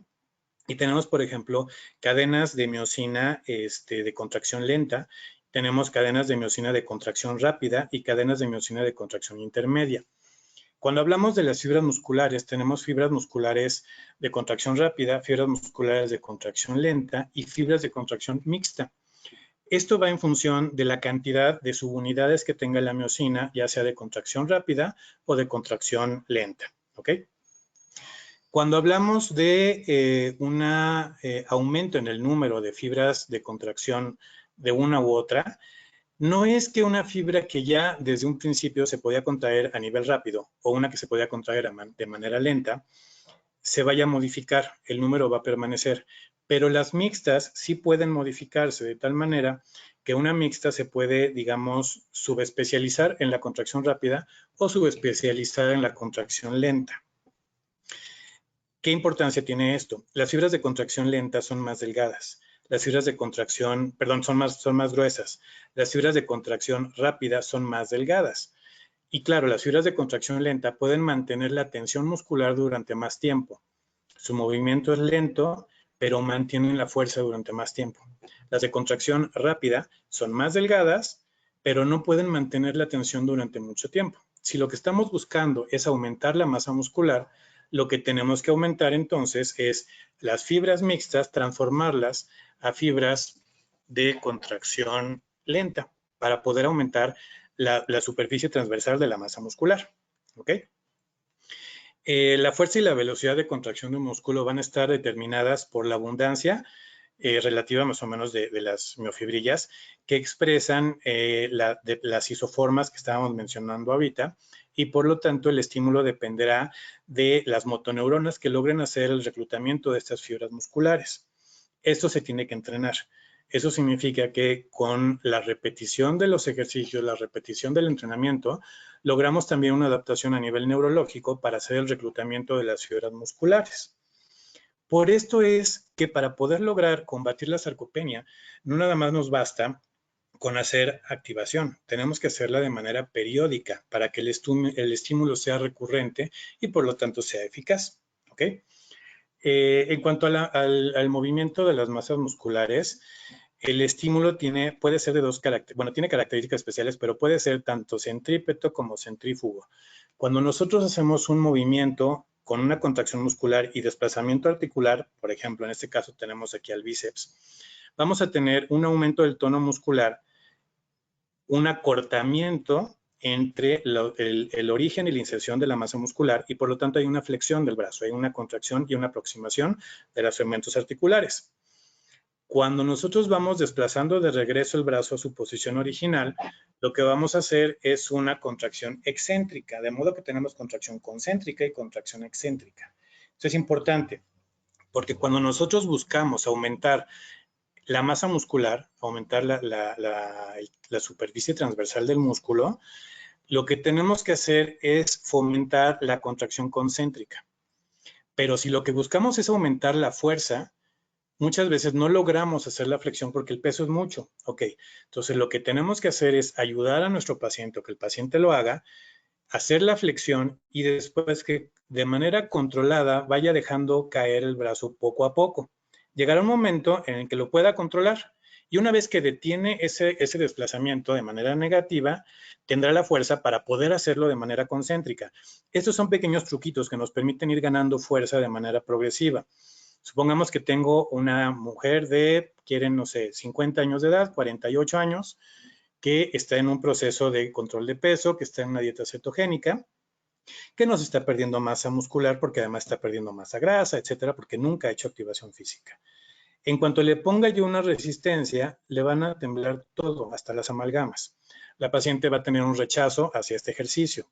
y tenemos, por ejemplo, cadenas de miosina de contracción lenta, tenemos cadenas de miosina de contracción rápida y cadenas de miosina de contracción intermedia. Cuando hablamos de las fibras musculares, tenemos fibras musculares de contracción rápida, fibras musculares de contracción lenta y fibras de contracción mixta. Esto va en función de la cantidad de subunidades que tenga la miosina, ya sea de contracción rápida o de contracción lenta, ¿ok? Cuando hablamos de un aumento en el número de fibras de contracción de una u otra, no es que una fibra que ya desde un principio se podía contraer a nivel rápido o una que se podía contraer de manera lenta, se vaya a modificar, el número va a permanecer. Pero las mixtas sí pueden modificarse de tal manera que una mixta se puede, digamos, subespecializar en la contracción rápida o subespecializar en la contracción lenta. ¿Qué importancia tiene esto? Las fibras de contracción lenta son más delgadas. Las fibras de contracción, perdón, son más gruesas. Las fibras de contracción rápida son más delgadas. Y claro, las fibras de contracción lenta pueden mantener la tensión muscular durante más tiempo. Su movimiento es lento, pero mantienen la fuerza durante más tiempo. Las de contracción rápida son más delgadas, pero no pueden mantener la tensión durante mucho tiempo. Si lo que estamos buscando es aumentar la masa muscular, lo que tenemos que aumentar entonces es las fibras mixtas, transformarlas a fibras de contracción lenta para poder aumentar la superficie transversal de la masa muscular. ¿Ok? La fuerza y la velocidad de contracción de un músculo van a estar determinadas por la abundancia relativa más o menos de las miofibrillas que expresan las isoformas que estábamos mencionando ahorita, y por lo tanto el estímulo dependerá de las motoneuronas que logren hacer el reclutamiento de estas fibras musculares. Esto se tiene que entrenar. Eso significa que con la repetición de los ejercicios, la repetición del entrenamiento, logramos también una adaptación a nivel neurológico para hacer el reclutamiento de las fibras musculares. Por esto es que para poder lograr combatir la sarcopenia, no nada más nos basta con hacer activación. Tenemos que hacerla de manera periódica para que el estímulo sea recurrente y por lo tanto sea eficaz. ¿Ok? En cuanto al movimiento de las masas musculares, el estímulo puede ser de dos características, bueno, tiene características especiales, pero puede ser tanto centrípeto como centrífugo. Cuando nosotros hacemos un movimiento con una contracción muscular y desplazamiento articular, por ejemplo, en este caso tenemos aquí al bíceps, vamos a tener un aumento del tono muscular, un acortamiento entre el origen y la inserción de la masa muscular, y por lo tanto hay una flexión del brazo, hay una contracción y una aproximación de los segmentos articulares. Cuando nosotros vamos desplazando de regreso el brazo a su posición original, lo que vamos a hacer es una contracción excéntrica, de modo que tenemos contracción concéntrica y contracción excéntrica. Esto es importante, porque cuando nosotros buscamos aumentar la masa muscular, aumentar la superficie transversal del músculo, lo que tenemos que hacer es fomentar la contracción concéntrica. Pero si lo que buscamos es aumentar la fuerza, muchas veces no logramos hacer la flexión porque el peso es mucho. Ok, entonces lo que tenemos que hacer es ayudar a nuestro paciente, o que el paciente lo haga, hacer la flexión y después que de manera controlada vaya dejando caer el brazo poco a poco. Llegará un momento en el que lo pueda controlar Y una vez que detiene ese desplazamiento de manera negativa, tendrá la fuerza para poder hacerlo de manera concéntrica. Estos son pequeños truquitos que nos permiten ir ganando fuerza de manera progresiva. Supongamos que tengo una mujer quieren, no sé, 50 años de edad, 48 años, que está en un proceso de control de peso, que está en una dieta cetogénica, que no se está perdiendo masa muscular porque además está perdiendo masa grasa, etcétera, porque nunca ha hecho activación física. En cuanto le ponga yo una resistencia, le van a temblar todo, hasta las amalgamas. La paciente va a tener un rechazo hacia este ejercicio,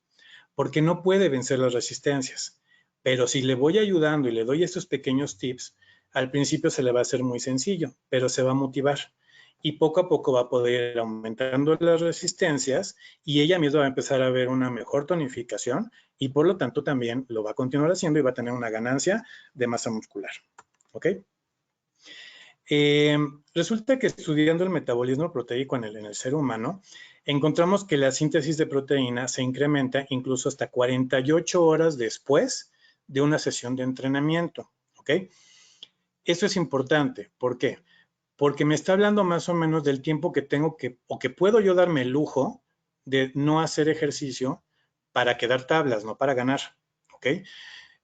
porque no puede vencer las resistencias. Pero si le voy ayudando y le doy estos pequeños tips, al principio se le va a hacer muy sencillo, pero se va a motivar. Y poco a poco va a poder ir aumentando las resistencias y ella misma va a empezar a ver una mejor tonificación y por lo tanto también lo va a continuar haciendo y va a tener una ganancia de masa muscular. ¿Ok? Resulta que estudiando el metabolismo proteico en el ser humano, encontramos que la síntesis de proteína se incrementa incluso hasta 48 horas después de una sesión de entrenamiento. ¿Ok? Esto es importante. ¿Por qué? Porque me está hablando más o menos del tiempo que tengo o que puedo yo darme el lujo de no hacer ejercicio para quedar tablas, no para ganar, ¿ok?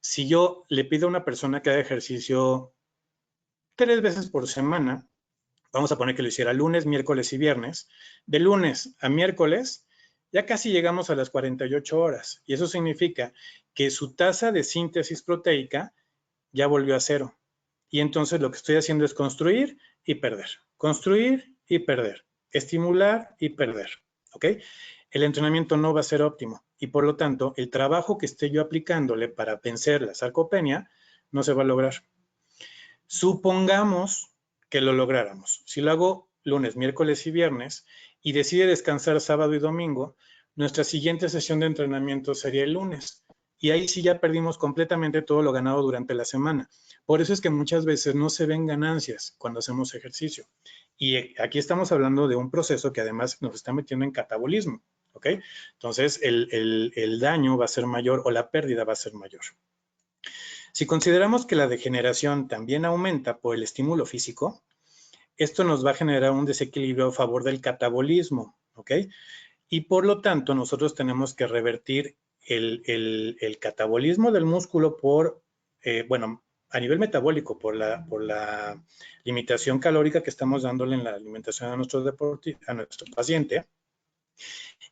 Si yo le pido a una persona que haga ejercicio 3 veces por semana, vamos a poner que lo hiciera lunes, miércoles y viernes, de lunes a miércoles ya casi llegamos a las 48 horas y eso significa que su tasa de síntesis proteica ya volvió a cero. Y entonces lo que estoy haciendo es construir y perder, estimular y perder, ¿ok? El entrenamiento no va a ser óptimo y por lo tanto el trabajo que esté yo aplicándole para vencer la sarcopenia no se va a lograr. Supongamos que lo lográramos. Si lo hago lunes, miércoles y viernes y decide descansar sábado y domingo, nuestra siguiente sesión de entrenamiento sería el lunes. Y ahí sí ya perdimos completamente todo lo ganado durante la semana. Por eso es que muchas veces no se ven ganancias cuando hacemos ejercicio. Y aquí estamos hablando de un proceso que además nos está metiendo en catabolismo, ¿ok? Entonces, el daño va a ser mayor o la pérdida va a ser mayor. Si consideramos que la degeneración también aumenta por el estímulo físico, esto nos va a generar un desequilibrio a favor del catabolismo, ¿ok? Y por lo tanto, nosotros tenemos que revertir el catabolismo del músculo bueno, a nivel metabólico, por la limitación calórica que estamos dándole en la alimentación a nuestro paciente.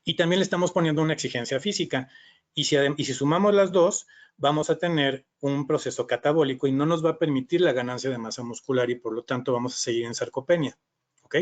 Y también le estamos poniendo una exigencia física. Y si sumamos las dos, vamos a tener un proceso catabólico y no nos va a permitir la ganancia de masa muscular y por lo tanto vamos a seguir en sarcopenia, ¿ok?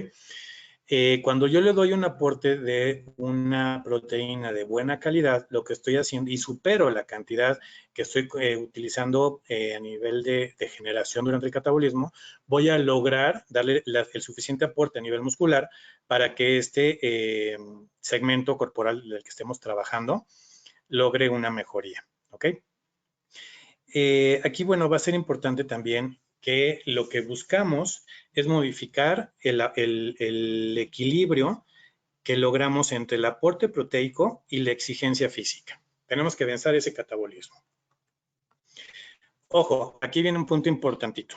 Cuando yo le doy un aporte de una proteína de buena calidad, lo que estoy haciendo, y supero la cantidad que estoy utilizando a nivel de generación durante el catabolismo, voy a lograr darle el suficiente aporte a nivel muscular para que este segmento corporal del que estemos trabajando logre una mejoría, ¿ok? Aquí, bueno, va a ser importante también que lo que buscamos es modificar el equilibrio que logramos entre el aporte proteico y la exigencia física. Tenemos que vencer ese catabolismo. Ojo, aquí viene un punto importantito.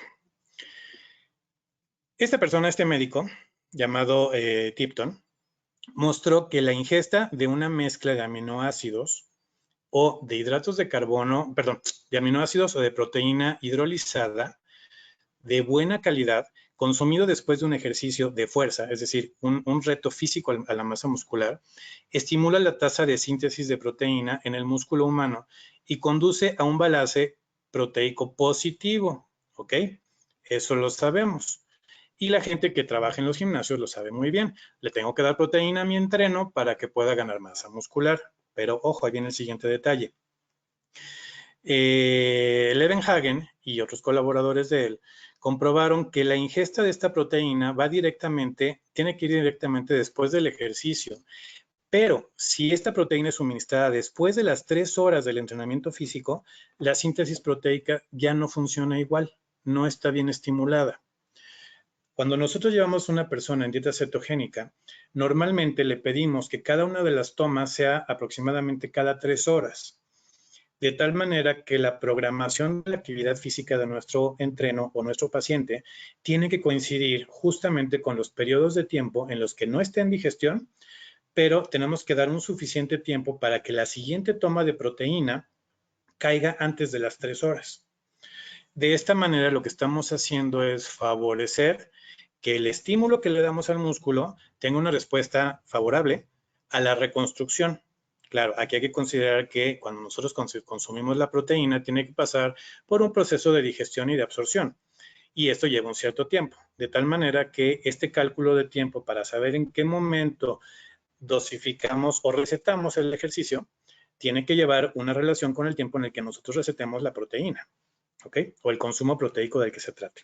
Esta persona, este médico, llamado Tipton, mostró que la ingesta de una mezcla de aminoácidos o de hidratos de carbono, perdón, de aminoácidos o de proteína hidrolizada de buena calidad, consumido después de un ejercicio de fuerza, es decir, un reto físico a la masa muscular, estimula la tasa de síntesis de proteína en el músculo humano y conduce a un balance proteico positivo, ¿ok? Eso lo sabemos. Y la gente que trabaja en los gimnasios lo sabe muy bien. Le tengo que dar proteína a mi entreno para que pueda ganar masa muscular. Pero ojo, ahí viene el siguiente detalle. Levenhagen y otros colaboradores de él comprobaron que la ingesta de esta proteína tiene que ir directamente después del ejercicio. Pero si esta proteína es suministrada después de las 3 horas del entrenamiento físico, la síntesis proteica ya no funciona igual, no está bien estimulada. Cuando nosotros llevamos a una persona en dieta cetogénica, normalmente le pedimos que cada una de las tomas sea aproximadamente cada 3 horas. de tal manera que la programación de la actividad física de nuestro entreno o nuestro paciente tiene que coincidir justamente con los periodos de tiempo en los que no esté en digestión, pero tenemos que dar un suficiente tiempo para que la siguiente toma de proteína caiga antes de las 3 horas. De esta manera, lo que estamos haciendo es favorecer que el estímulo que le damos al músculo tenga una respuesta favorable a la reconstrucción. Claro, aquí hay que considerar que cuando nosotros consumimos la proteína, tiene que pasar por un proceso de digestión y de absorción. Y esto lleva un cierto tiempo, de tal manera que este cálculo de tiempo para saber en qué momento dosificamos o recetamos el ejercicio, tiene que llevar una relación con el tiempo en el que nosotros recetemos la proteína, ¿ok? O el consumo proteico del que se trate.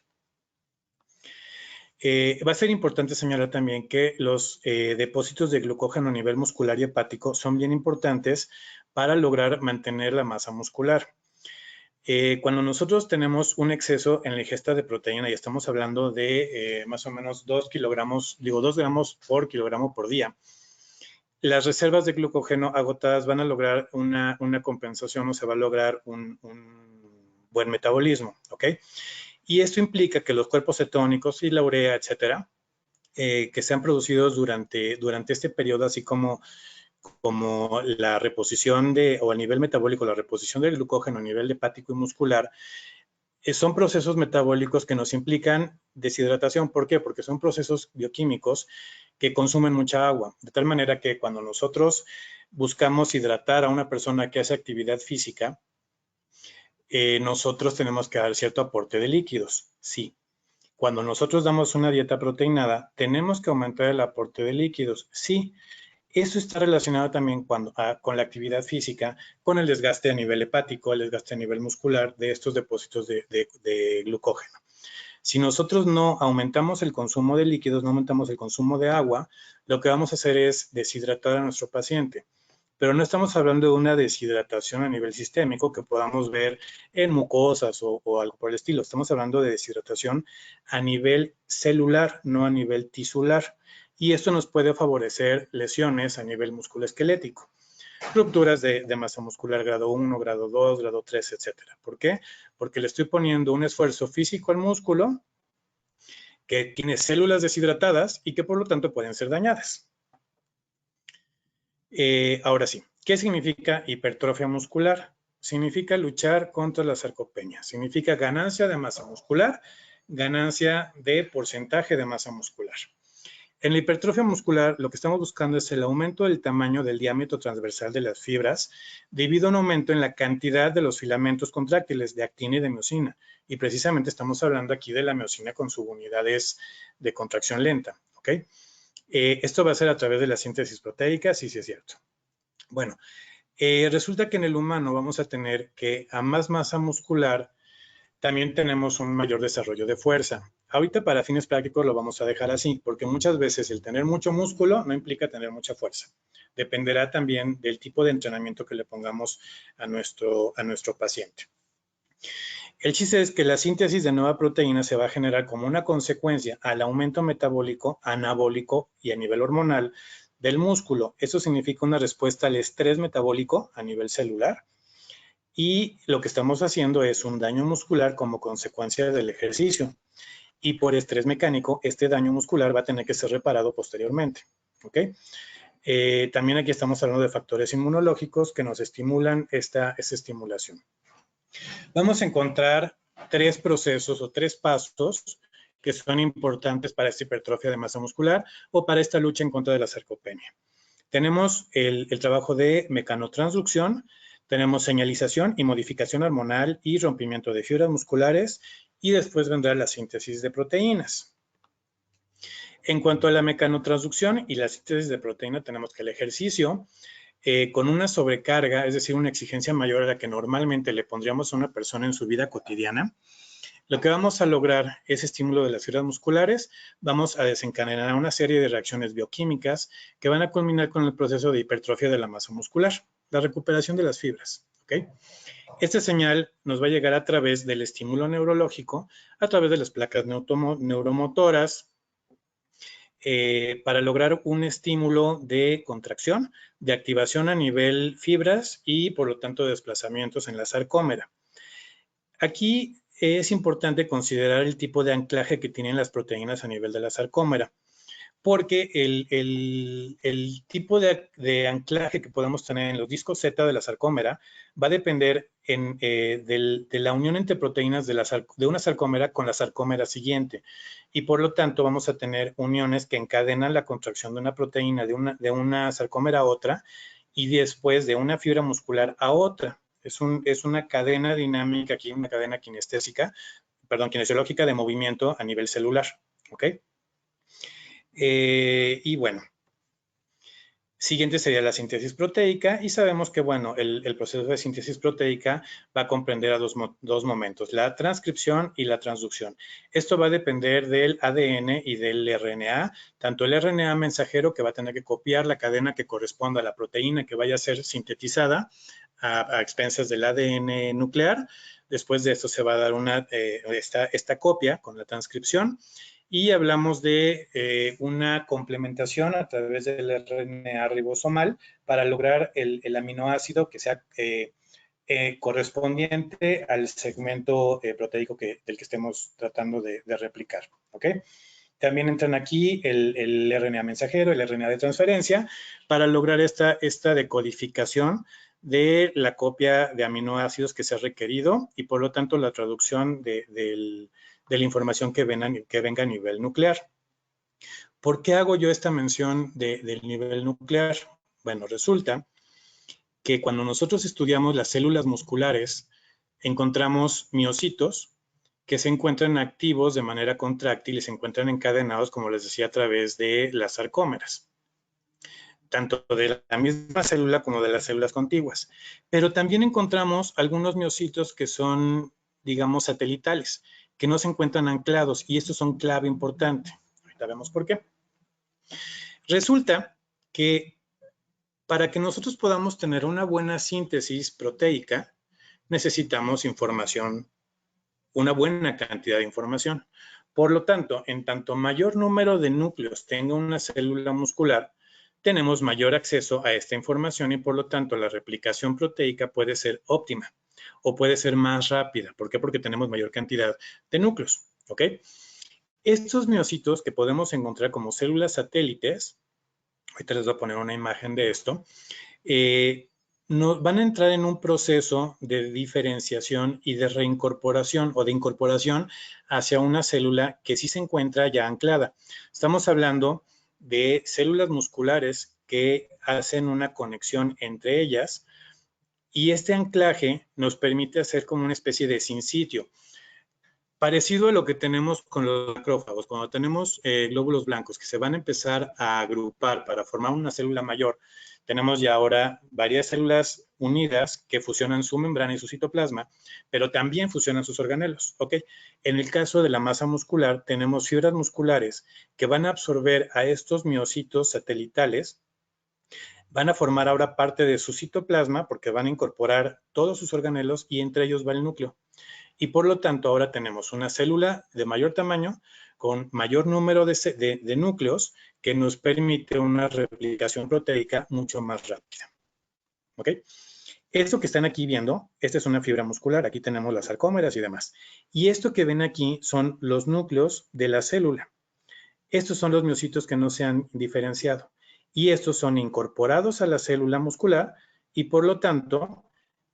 Va a ser importante señalar también que los depósitos de glucógeno a nivel muscular y hepático son bien importantes para lograr mantener la masa muscular. Cuando nosotros tenemos un exceso en la ingesta de proteína y estamos hablando de más o menos 2 gramos por kilogramo por día, las reservas de glucógeno agotadas van a lograr una compensación o se va a lograr un buen metabolismo, ¿ok? Y esto implica que los cuerpos cetónicos y la urea, etcétera, que sean producidos durante este periodo, así como la reposición o a nivel metabólico, la reposición del glucógeno a nivel hepático y muscular, son procesos metabólicos que nos implican deshidratación. ¿Por qué? Porque son procesos bioquímicos que consumen mucha agua, de tal manera que cuando nosotros buscamos hidratar a una persona que hace actividad física, nosotros tenemos que dar cierto aporte de líquidos, sí. Cuando nosotros damos una dieta proteinada, tenemos que aumentar el aporte de líquidos, sí. Eso está relacionado también con la actividad física, con el desgaste a nivel hepático, el desgaste a nivel muscular de estos depósitos de glucógeno. Si nosotros no aumentamos el consumo de líquidos, no aumentamos el consumo de agua, lo que vamos a hacer es deshidratar a nuestro paciente. Pero no estamos hablando de una deshidratación a nivel sistémico que podamos ver en mucosas o algo por el estilo. Estamos hablando de deshidratación a nivel celular, no a nivel tisular. Y esto nos puede favorecer lesiones a nivel musculoesquelético. Rupturas de masa muscular grado 1, grado 2, grado 3, etcétera. ¿Por qué? Porque le estoy poniendo un esfuerzo físico al músculo que tiene células deshidratadas y que por lo tanto pueden ser dañadas. Ahora sí, ¿qué significa hipertrofia muscular? Significa luchar contra la sarcopenia. Significa ganancia de masa muscular, ganancia de porcentaje de masa muscular. En la hipertrofia muscular, lo que estamos buscando es el aumento del tamaño del diámetro transversal de las fibras debido a un aumento en la cantidad de los filamentos contráctiles de actina y de miosina. Y precisamente estamos hablando aquí de la miosina con subunidades de contracción lenta, ¿ok? Esto va a ser a través de la síntesis proteica, sí es cierto. Bueno, resulta que en el humano vamos a tener que a más masa muscular también tenemos un mayor desarrollo de fuerza. Ahorita para fines prácticos lo vamos a dejar así, porque muchas veces el tener mucho músculo no implica tener mucha fuerza. Dependerá también del tipo de entrenamiento que le pongamos a nuestro paciente. El chiste es que la síntesis de nueva proteína se va a generar como una consecuencia al aumento metabólico, anabólico y a nivel hormonal del músculo. Eso significa una respuesta al estrés metabólico a nivel celular. Y lo que estamos haciendo es un daño muscular como consecuencia del ejercicio. Y por estrés mecánico, este daño muscular va a tener que ser reparado posteriormente. ¿Ok? También aquí estamos hablando de factores inmunológicos que nos estimulan esa estimulación. Vamos a encontrar 3 procesos o 3 pasos que son importantes para esta hipertrofia de masa muscular o para esta lucha en contra de la sarcopenia. Tenemos el trabajo de mecanotransducción, tenemos señalización y modificación hormonal y rompimiento de fibras musculares y después vendrá la síntesis de proteínas. En cuanto a la mecanotransducción y la síntesis de proteína, tenemos que el ejercicio con una sobrecarga, es decir, una exigencia mayor a la que normalmente le pondríamos a una persona en su vida cotidiana, lo que vamos a lograr es estímulo de las fibras musculares, vamos a desencadenar una serie de reacciones bioquímicas que van a culminar con el proceso de hipertrofia de la masa muscular, la recuperación de las fibras, ¿ok? Esta señal nos va a llegar a través del estímulo neurológico, a través de las placas neuromotoras, para lograr un estímulo de contracción, de activación a nivel fibras y por lo tanto desplazamientos en la sarcómera. Aquí es importante considerar el tipo de anclaje que tienen las proteínas a nivel de la sarcómera, porque el tipo de anclaje que podemos tener en los discos Z de la sarcómera va a depender de la unión entre proteínas de una sarcómera con la sarcómera siguiente. Y por lo tanto vamos a tener uniones que encadenan la contracción de una proteína de una sarcómera a otra y después de una fibra muscular a otra. Es una cadena dinámica aquí, una cadena kinesiológica de movimiento a nivel celular. ¿Ok? Y bueno, siguiente sería la síntesis proteica y sabemos que, bueno, el proceso de síntesis proteica va a comprender a dos momentos, la transcripción y la transducción. Esto va a depender del ADN y del RNA, tanto el RNA mensajero que va a tener que copiar la cadena que corresponda a la proteína que vaya a ser sintetizada a expensas del ADN nuclear. Después de esto se va a dar esta copia con la transcripción. Y hablamos de una complementación a través del RNA ribosomal para lograr el aminoácido que sea correspondiente al segmento proteico del que estemos tratando de replicar. ¿Ok? También entran aquí el RNA mensajero, el RNA de transferencia, para lograr esta decodificación de la copia de aminoácidos que se ha requerido y por lo tanto la traducción de la información que venga a nivel nuclear. ¿Por qué hago yo esta mención del nivel nuclear? Bueno, resulta que cuando nosotros estudiamos las células musculares, encontramos miocitos que se encuentran activos de manera contráctil y se encuentran encadenados, como les decía, a través de las sarcómeras, tanto de la misma célula como de las células contiguas. Pero también encontramos algunos miocitos que son, digamos, satelitales, que no se encuentran anclados, y estos son clave importante. Ahorita vemos por qué. Resulta que para que nosotros podamos tener una buena síntesis proteica, necesitamos información, una buena cantidad de información. Por lo tanto, en tanto mayor número de núcleos tenga una célula muscular, tenemos mayor acceso a esta información y por lo tanto la replicación proteica puede ser óptima o puede ser más rápida. ¿Por qué? Porque tenemos mayor cantidad de núcleos. ¿Ok? Estos miocitos que podemos encontrar como células satélites, ahorita les voy a poner una imagen de esto, van a entrar en un proceso de diferenciación y de reincorporación o de incorporación hacia una célula que sí se encuentra ya anclada. Estamos hablando de células musculares que hacen una conexión entre ellas y este anclaje nos permite hacer como una especie de sinsitio. Parecido a lo que tenemos con los macrófagos, cuando tenemos glóbulos blancos que se van a empezar a agrupar para formar una célula mayor, tenemos ya ahora varias células unidas que fusionan su membrana y su citoplasma, pero también fusionan sus organelos, ¿ok? En el caso de la masa muscular, tenemos fibras musculares que van a absorber a estos miocitos satelitales, van a formar ahora parte de su citoplasma porque van a incorporar todos sus organelos y entre ellos va el núcleo. Y por lo tanto ahora tenemos una célula de mayor tamaño con mayor número de núcleos que nos permite una replicación proteica mucho más rápida. ¿Ok? Esto que están aquí viendo, esta es una fibra muscular, aquí tenemos las sarcómeras y demás. Y esto que ven aquí son los núcleos de la célula. Estos son los miocitos que no se han diferenciado. Y estos son incorporados a la célula muscular y por lo tanto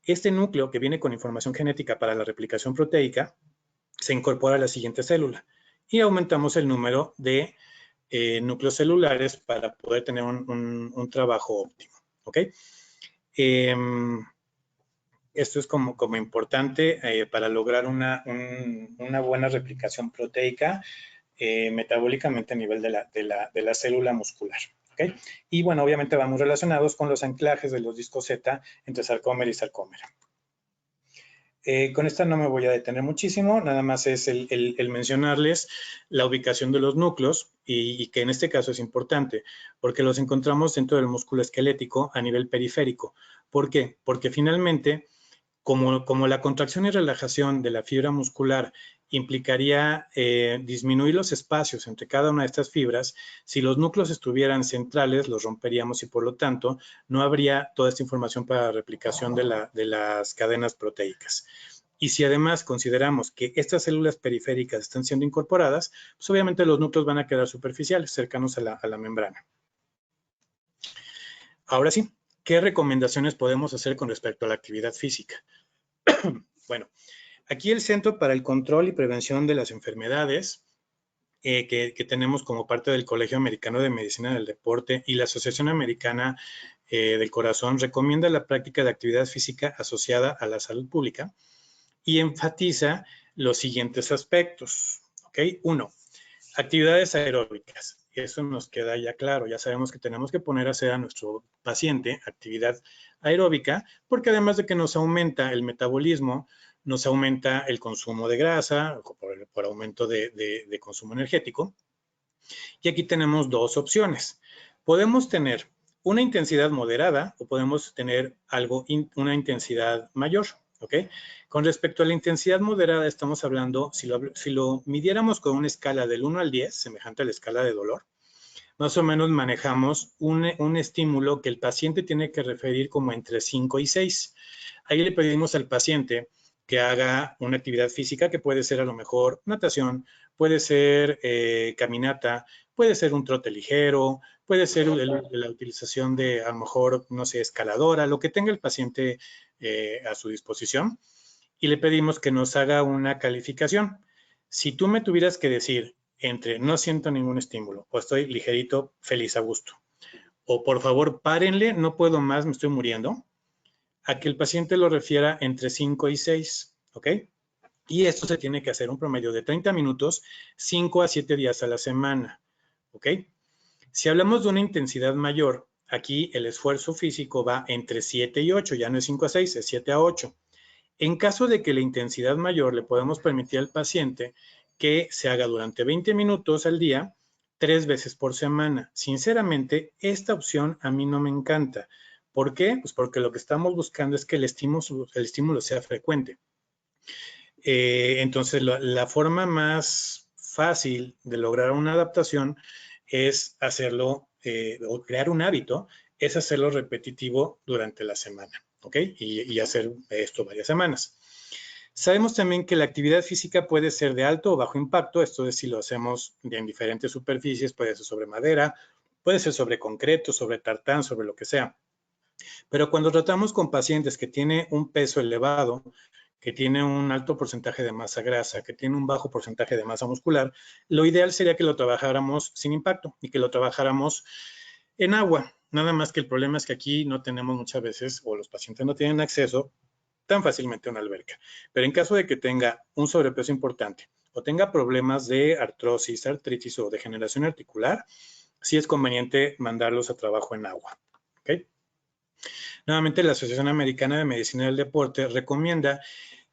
este núcleo que viene con información genética para la replicación proteica se incorpora a la siguiente célula y aumentamos el número de núcleos celulares para poder tener un trabajo óptimo. ¿Ok? Esto es como importante para lograr una buena replicación proteica metabólicamente a nivel de la célula muscular. ¿Okay? Y bueno, obviamente vamos relacionados con los anclajes de los discos Z entre sarcómera y sarcómera. Con esta no me voy a detener muchísimo, nada más es el mencionarles la ubicación de los núcleos y que en este caso es importante porque los encontramos dentro del músculo esquelético a nivel periférico. ¿Por qué? Porque finalmente Como la contracción y relajación de la fibra muscular implicaría disminuir los espacios entre cada una de estas fibras, si los núcleos estuvieran centrales, los romperíamos y por lo tanto no habría toda esta información para la replicación de las cadenas proteicas. Y si además consideramos que estas células periféricas están siendo incorporadas, pues obviamente los núcleos van a quedar superficiales, cercanos a la membrana. Ahora sí, ¿qué recomendaciones podemos hacer con respecto a la actividad física? Bueno, aquí el Centro para el Control y Prevención de las Enfermedades, que tenemos como parte del Colegio Americano de Medicina del Deporte y la Asociación Americana del Corazón, recomienda la práctica de actividad física asociada a la salud pública y enfatiza los siguientes aspectos. ¿Ok? 1. Actividades aeróbicas. Eso nos queda ya claro. Ya sabemos que tenemos que poner a hacer a nuestro paciente actividad aeróbica, porque además de que nos aumenta el metabolismo, nos aumenta el consumo de grasa por aumento de consumo energético. Y aquí tenemos dos opciones. Podemos tener una intensidad moderada o podemos tener una intensidad mayor. ¿Ok? Con respecto a la intensidad moderada, estamos hablando, si lo midiéramos con una escala del 1 al 10, semejante a la escala de dolor, más o menos manejamos un estímulo que el paciente tiene que referir como entre 5 y 6. Ahí le pedimos al paciente que haga una actividad física que puede ser a lo mejor natación, puede ser caminata, puede ser un trote ligero, puede ser la utilización de a lo mejor, no sé, escaladora, lo que tenga el paciente a su disposición. Y le pedimos que nos haga una calificación. Si tú me tuvieras que decir entre no siento ningún estímulo o estoy ligerito, feliz, a gusto, o por favor párenle, no puedo más, me estoy muriendo, a que el paciente lo refiera entre 5 y 6, ¿ok? Y esto se tiene que hacer un promedio de 30 minutos, 5 a 7 días a la semana, ¿ok? Si hablamos de una intensidad mayor, aquí el esfuerzo físico va entre 7 y 8, ya no es 5 a 6, es 7 a 8. En caso de que la intensidad mayor, le podemos permitir al paciente que se haga durante 20 minutos al día, 3 veces por semana. Sinceramente, esta opción a mí no me encanta. ¿Por qué? Pues porque lo que estamos buscando es que el estímulo sea frecuente. Entonces, la forma más fácil de lograr una adaptación es hacerlo, o crear un hábito, es hacerlo repetitivo durante la semana, ¿ok? Y hacer esto varias semanas. Sabemos también que la actividad física puede ser de alto o bajo impacto, esto es si lo hacemos en diferentes superficies, puede ser sobre madera, puede ser sobre concreto, sobre tartán, sobre lo que sea. Pero cuando tratamos con pacientes que tienen un peso elevado, que tiene un alto porcentaje de masa grasa, que tiene un bajo porcentaje de masa muscular, lo ideal sería que lo trabajáramos sin impacto y que lo trabajáramos en agua. Nada más que el problema es que aquí no tenemos muchas veces, o los pacientes no tienen acceso tan fácilmente a una alberca. Pero en caso de que tenga un sobrepeso importante o tenga problemas de artrosis, artritis o degeneración articular, sí es conveniente mandarlos a trabajo en agua. ¿Ok? Nuevamente, la Asociación Americana de Medicina del Deporte recomienda,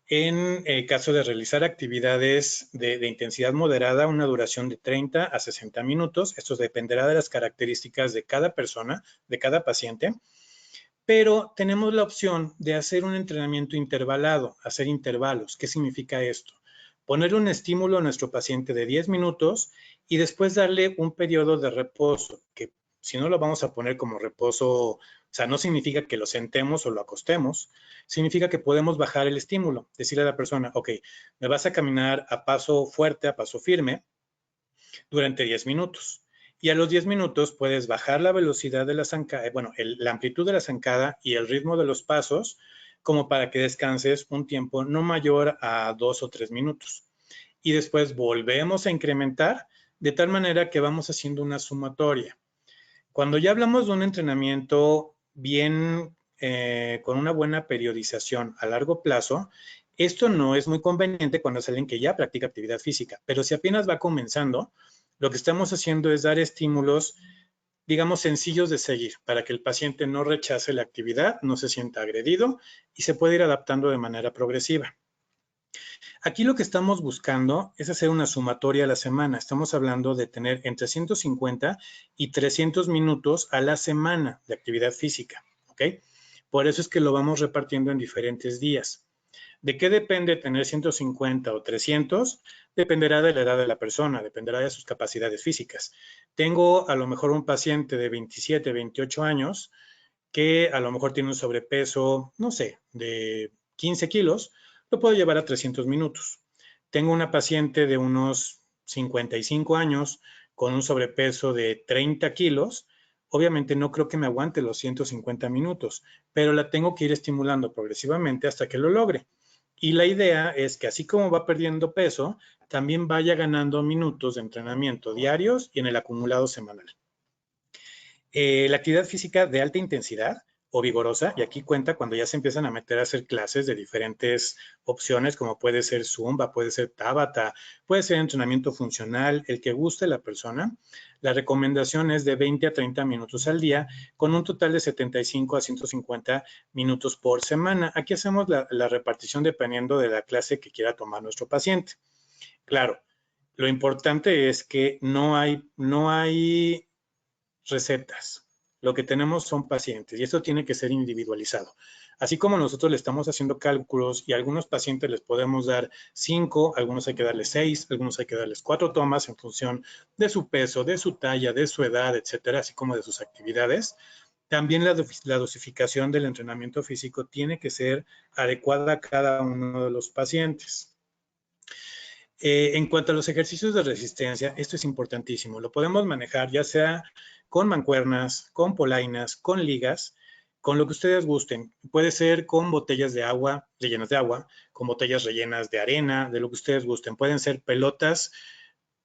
en caso de realizar actividades de intensidad moderada, una duración de 30 a 60 minutos. Esto dependerá de las características de cada persona, de cada paciente. Pero tenemos la opción de hacer un entrenamiento intervalado, hacer intervalos. ¿Qué significa esto? Ponerle un estímulo a nuestro paciente de 10 minutos y después darle un periodo de reposo, que si no lo vamos a poner como reposo, o sea, no significa que lo sentemos o lo acostemos, significa que podemos bajar el estímulo, decirle a la persona, ok, me vas a caminar a paso fuerte, a paso firme, durante 10 minutos. Y a los 10 minutos puedes bajar la velocidad de la zancada, la amplitud de la zancada y el ritmo de los pasos, como para que descanses un tiempo no mayor a 2 o 3 minutos. Y después volvemos a incrementar de tal manera que vamos haciendo una sumatoria. Cuando ya hablamos de un entrenamiento bien, con una buena periodización a largo plazo, esto no es muy conveniente cuando es alguien que ya practica actividad física, pero si apenas va comenzando, lo que estamos haciendo es dar estímulos, digamos, sencillos de seguir para que el paciente no rechace la actividad, no se sienta agredido y se puede ir adaptando de manera progresiva. Aquí lo que estamos buscando es hacer una sumatoria a la semana. Estamos hablando de tener entre 150 y 300 minutos a la semana de actividad física, ¿ok? Por eso es que lo vamos repartiendo en diferentes días. ¿De qué depende tener 150 o 300? Dependerá de la edad de la persona, dependerá de sus capacidades físicas. Tengo a lo mejor un paciente de 27, 28 años que a lo mejor tiene un sobrepeso, no sé, de 15 kilos, lo puedo llevar a 300 minutos. Tengo una paciente de unos 55 años con un sobrepeso de 30 kilos, obviamente no creo que me aguante los 150 minutos, pero la tengo que ir estimulando progresivamente hasta que lo logre. Y la idea es que así como va perdiendo peso, también vaya ganando minutos de entrenamiento diarios y en el acumulado semanal. La actividad física de alta intensidad o vigorosa, y aquí cuenta cuando ya se empiezan a meter a hacer clases de diferentes opciones, como puede ser Zumba, puede ser Tabata, puede ser entrenamiento funcional, el que guste la persona. La recomendación es de 20 a 30 minutos al día, con un total de 75 a 150 minutos por semana. Aquí hacemos la repartición dependiendo de la clase que quiera tomar nuestro paciente. Claro, lo importante es que no hay recetas. Lo que tenemos son pacientes y esto tiene que ser individualizado. Así como nosotros le estamos haciendo cálculos y a algunos pacientes les podemos dar 5, algunos hay que darles 6, algunos hay que darles 4 tomas en función de su peso, de su talla, de su edad, etcétera, así como de sus actividades. También la dosificación del entrenamiento físico tiene que ser adecuada a cada uno de los pacientes. En cuanto a los ejercicios de resistencia, esto es importantísimo. Lo podemos manejar ya sea con mancuernas, con polainas, con ligas, con lo que ustedes gusten. Puede ser con botellas de agua, rellenas de agua, con botellas rellenas de arena, de lo que ustedes gusten. Pueden ser pelotas.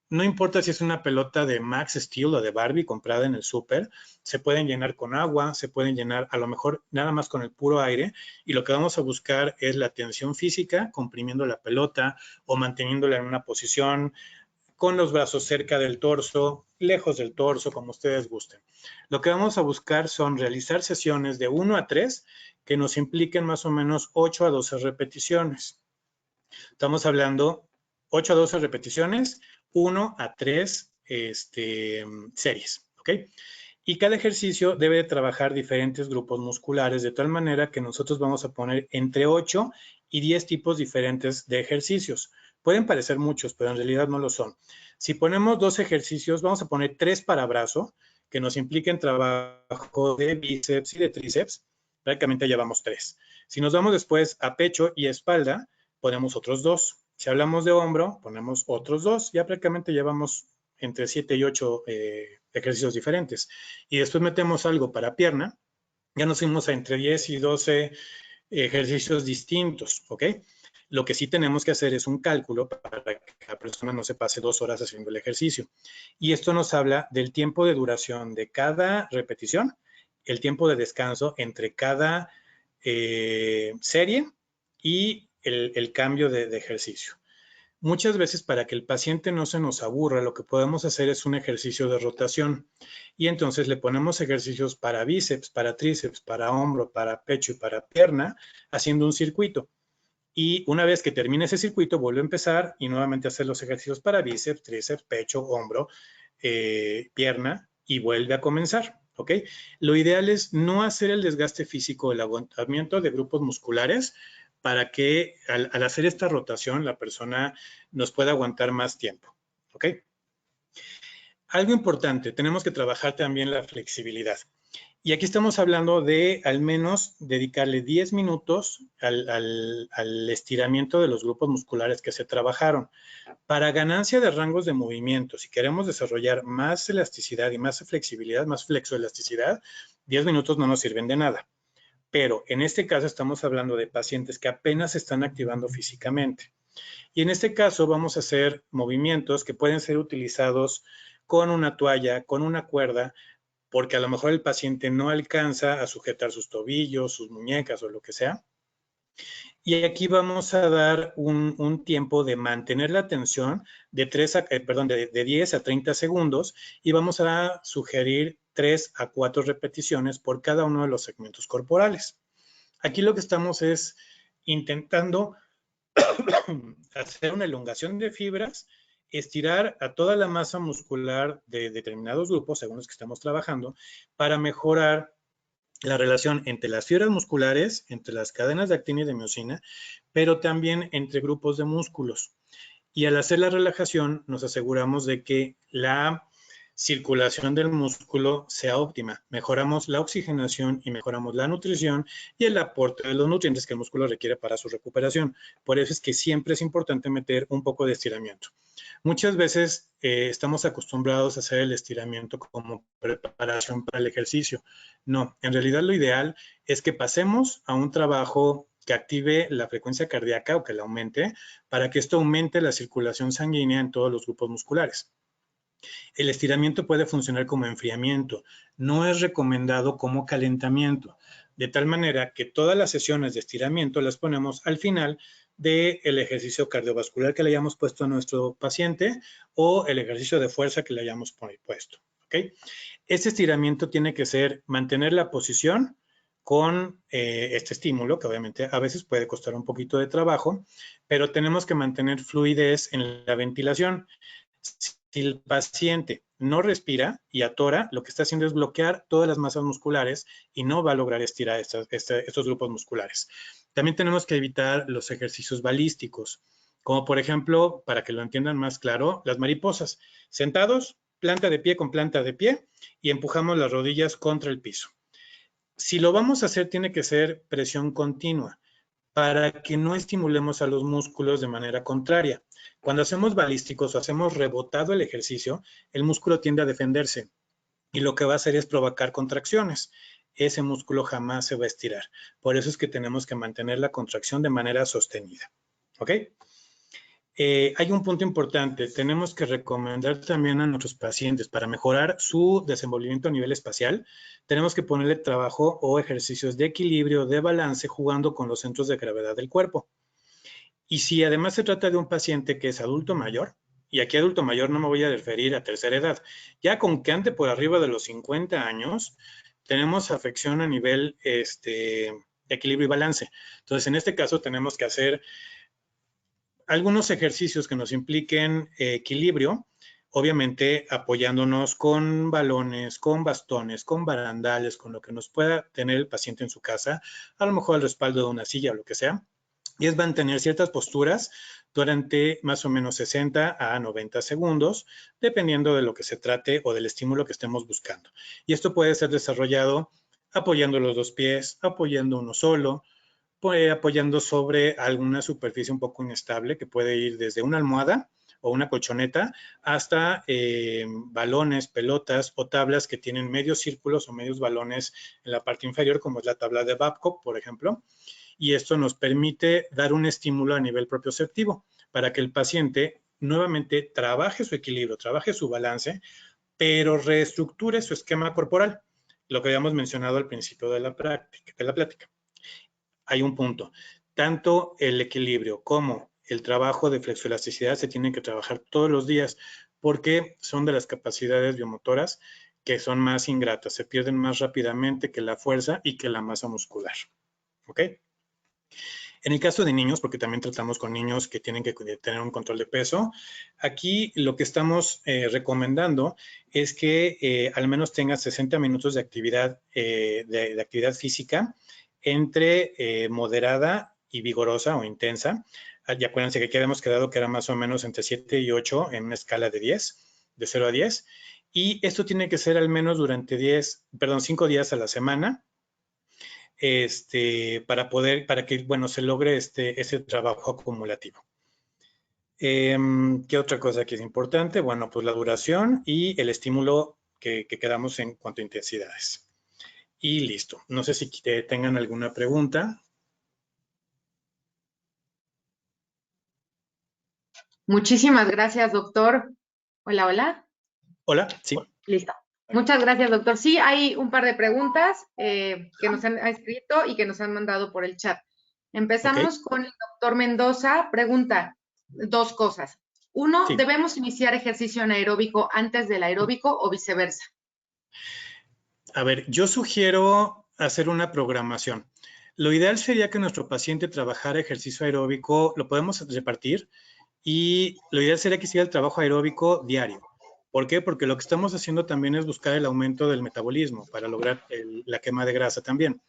No importa si es una pelota de Max Steel o de Barbie comprada en el súper, se pueden llenar con agua, se pueden llenar a lo mejor nada más con el puro aire y lo que vamos a buscar es la tensión física, comprimiendo la pelota o manteniéndola en una posición con los brazos cerca del torso, lejos del torso, como ustedes gusten. Lo que vamos a buscar son realizar sesiones de 1 a 3 que nos impliquen más o menos 8 a 12 repeticiones. Estamos hablando 8 a 12 repeticiones, 1 a 3 series, ¿ok? Y cada ejercicio debe de trabajar diferentes grupos musculares de tal manera que nosotros vamos a poner entre 8 y 10 tipos diferentes de ejercicios. Pueden parecer muchos, pero en realidad no lo son. Si ponemos 2 ejercicios, vamos a poner 3 para brazo, que nos impliquen trabajo de bíceps y de tríceps. Prácticamente ya vamos 3. Si nos vamos después a pecho y espalda, ponemos otros 2. Si hablamos de hombro, ponemos otros 2. Ya prácticamente llevamos entre 7 y 8 ejercicios diferentes. Y después metemos algo para pierna. Ya nos fuimos a entre 10 y 12 ejercicios distintos, ¿ok? Lo que sí tenemos que hacer es un cálculo para que la persona no se pase 2 horas haciendo el ejercicio. Y esto nos habla del tiempo de duración de cada repetición, el tiempo de descanso entre cada serie y el cambio de ejercicio. Muchas veces para que el paciente no se nos aburra, lo que podemos hacer es un ejercicio de rotación y entonces le ponemos ejercicios para bíceps, para tríceps, para hombro, para pecho y para pierna, haciendo un circuito. Y una vez que termine ese circuito, vuelve a empezar y nuevamente hacer los ejercicios para bíceps, tríceps, pecho, hombro, pierna y vuelve a comenzar. ¿Ok? Lo ideal es no hacer el desgaste físico, el agotamiento de grupos musculares, para que al hacer esta rotación la persona nos pueda aguantar más tiempo. ¿Ok? Algo importante, tenemos que trabajar también la flexibilidad. Y aquí estamos hablando de al menos dedicarle 10 minutos al estiramiento de los grupos musculares que se trabajaron. Para ganancia de rangos de movimiento, si queremos desarrollar más elasticidad y más flexibilidad, más flexoelasticidad, 10 minutos no nos sirven de nada. Pero en este caso estamos hablando de pacientes que apenas se están activando físicamente. Y en este caso vamos a hacer movimientos que pueden ser utilizados con una toalla, con una cuerda, porque a lo mejor el paciente no alcanza a sujetar sus tobillos, sus muñecas o lo que sea. Y aquí vamos a dar un tiempo de mantener la tensión de 10 a 30 segundos y vamos a sugerir 3 a 4 repeticiones por cada uno de los segmentos corporales. Aquí lo que estamos es intentando hacer una elongación de fibras, estirar a toda la masa muscular de determinados grupos, según los que estamos trabajando, para mejorar la relación entre las fibras musculares, entre las cadenas de actina y de miosina, pero también entre grupos de músculos. Y al hacer la relajación nos aseguramos de que la circulación del músculo sea óptima. Mejoramos la oxigenación y mejoramos la nutrición y el aporte de los nutrientes que el músculo requiere para su recuperación. Por eso es que siempre es importante meter un poco de estiramiento. Muchas veces estamos acostumbrados a hacer el estiramiento como preparación para el ejercicio. No, en realidad lo ideal es que pasemos a un trabajo que active la frecuencia cardíaca o que la aumente para que esto aumente la circulación sanguínea en todos los grupos musculares. El estiramiento puede funcionar como enfriamiento, no es recomendado como calentamiento, de tal manera que todas las sesiones de estiramiento las ponemos al final del ejercicio cardiovascular que le hayamos puesto a nuestro paciente o el ejercicio de fuerza que le hayamos puesto. ¿Okay? Este estiramiento tiene que ser mantener la posición con este estímulo, que obviamente a veces puede costar un poquito de trabajo, pero tenemos que mantener fluidez en la ventilación. Si el paciente no respira y atora, lo que está haciendo es bloquear todas las masas musculares y no va a lograr estirar estos grupos musculares. También tenemos que evitar los ejercicios balísticos, como por ejemplo, para que lo entiendan más claro, las mariposas. Sentados, planta de pie con planta de pie y empujamos las rodillas contra el piso. Si lo vamos a hacer, tiene que ser presión continua para que no estimulemos a los músculos de manera contraria. Cuando hacemos balísticos o hacemos rebotado el ejercicio, el músculo tiende a defenderse y lo que va a hacer es provocar contracciones. Ese músculo jamás se va a estirar. Por eso es que tenemos que mantener la contracción de manera sostenida. ¿Ok? Hay un punto importante. Tenemos que recomendar también a nuestros pacientes para mejorar su desenvolvimiento a nivel espacial. Tenemos que ponerle trabajo o ejercicios de equilibrio, de balance, jugando con los centros de gravedad del cuerpo. Y si además se trata de un paciente que es adulto mayor, y aquí adulto mayor no me voy a referir a tercera edad, ya con que ande por arriba de los 50 años, tenemos afección a nivel equilibrio y balance. Entonces, en este caso tenemos que hacer algunos ejercicios que nos impliquen equilibrio, obviamente apoyándonos con balones, con bastones, con barandales, con lo que nos pueda tener el paciente en su casa, a lo mejor al respaldo de una silla o lo que sea, y es mantener ciertas posturas durante más o menos 60 a 90 segundos, dependiendo de lo que se trate o del estímulo que estemos buscando. Y esto puede ser desarrollado apoyando los dos pies, apoyando uno solo, apoyando sobre alguna superficie un poco inestable que puede ir desde una almohada o una colchoneta hasta balones, pelotas o tablas que tienen medios círculos o medios balones en la parte inferior, como es la tabla de Babcock, por ejemplo. Y esto nos permite dar un estímulo a nivel propioceptivo para que el paciente nuevamente trabaje su equilibrio, trabaje su balance, pero reestructure su esquema corporal, lo que habíamos mencionado al principio de la plática. Hay un punto. Tanto el equilibrio como el trabajo de flexoelasticidad se tienen que trabajar todos los días porque son de las capacidades biomotoras que son más ingratas, se pierden más rápidamente que la fuerza y que la masa muscular. ¿Ok? En el caso de niños, porque también tratamos con niños que tienen que tener un control de peso, aquí lo que estamos recomendando es que al menos tenga 60 minutos de actividad, de actividad física entre moderada y vigorosa o intensa. Y acuérdense que aquí habíamos quedado que era más o menos entre 7 y 8 en una escala de 10, de 0 a 10. Y esto tiene que ser al menos durante 5 días a la semana, para que, bueno, se logre ese trabajo acumulativo. ¿Qué otra cosa que es importante? Bueno, pues la duración y el estímulo que quedamos en cuanto a intensidades. Y listo. No sé si tengan alguna pregunta. Muchísimas gracias, doctor. Hola, hola. Hola, sí. Listo. Muchas gracias, doctor. Sí, hay un par de preguntas que nos han escrito y que nos han mandado por el chat. Empezamos con el doctor Mendoza. Pregunta 2 cosas. 1, sí. ¿Debemos iniciar ejercicio anaeróbico antes del aeróbico o viceversa? A ver, yo sugiero hacer una programación. Lo ideal sería que nuestro paciente trabajara ejercicio aeróbico, lo podemos repartir, y lo ideal sería que hiciera el trabajo aeróbico diario. ¿Por qué? Porque lo que estamos haciendo también es buscar el aumento del metabolismo para lograr la quema de grasa también.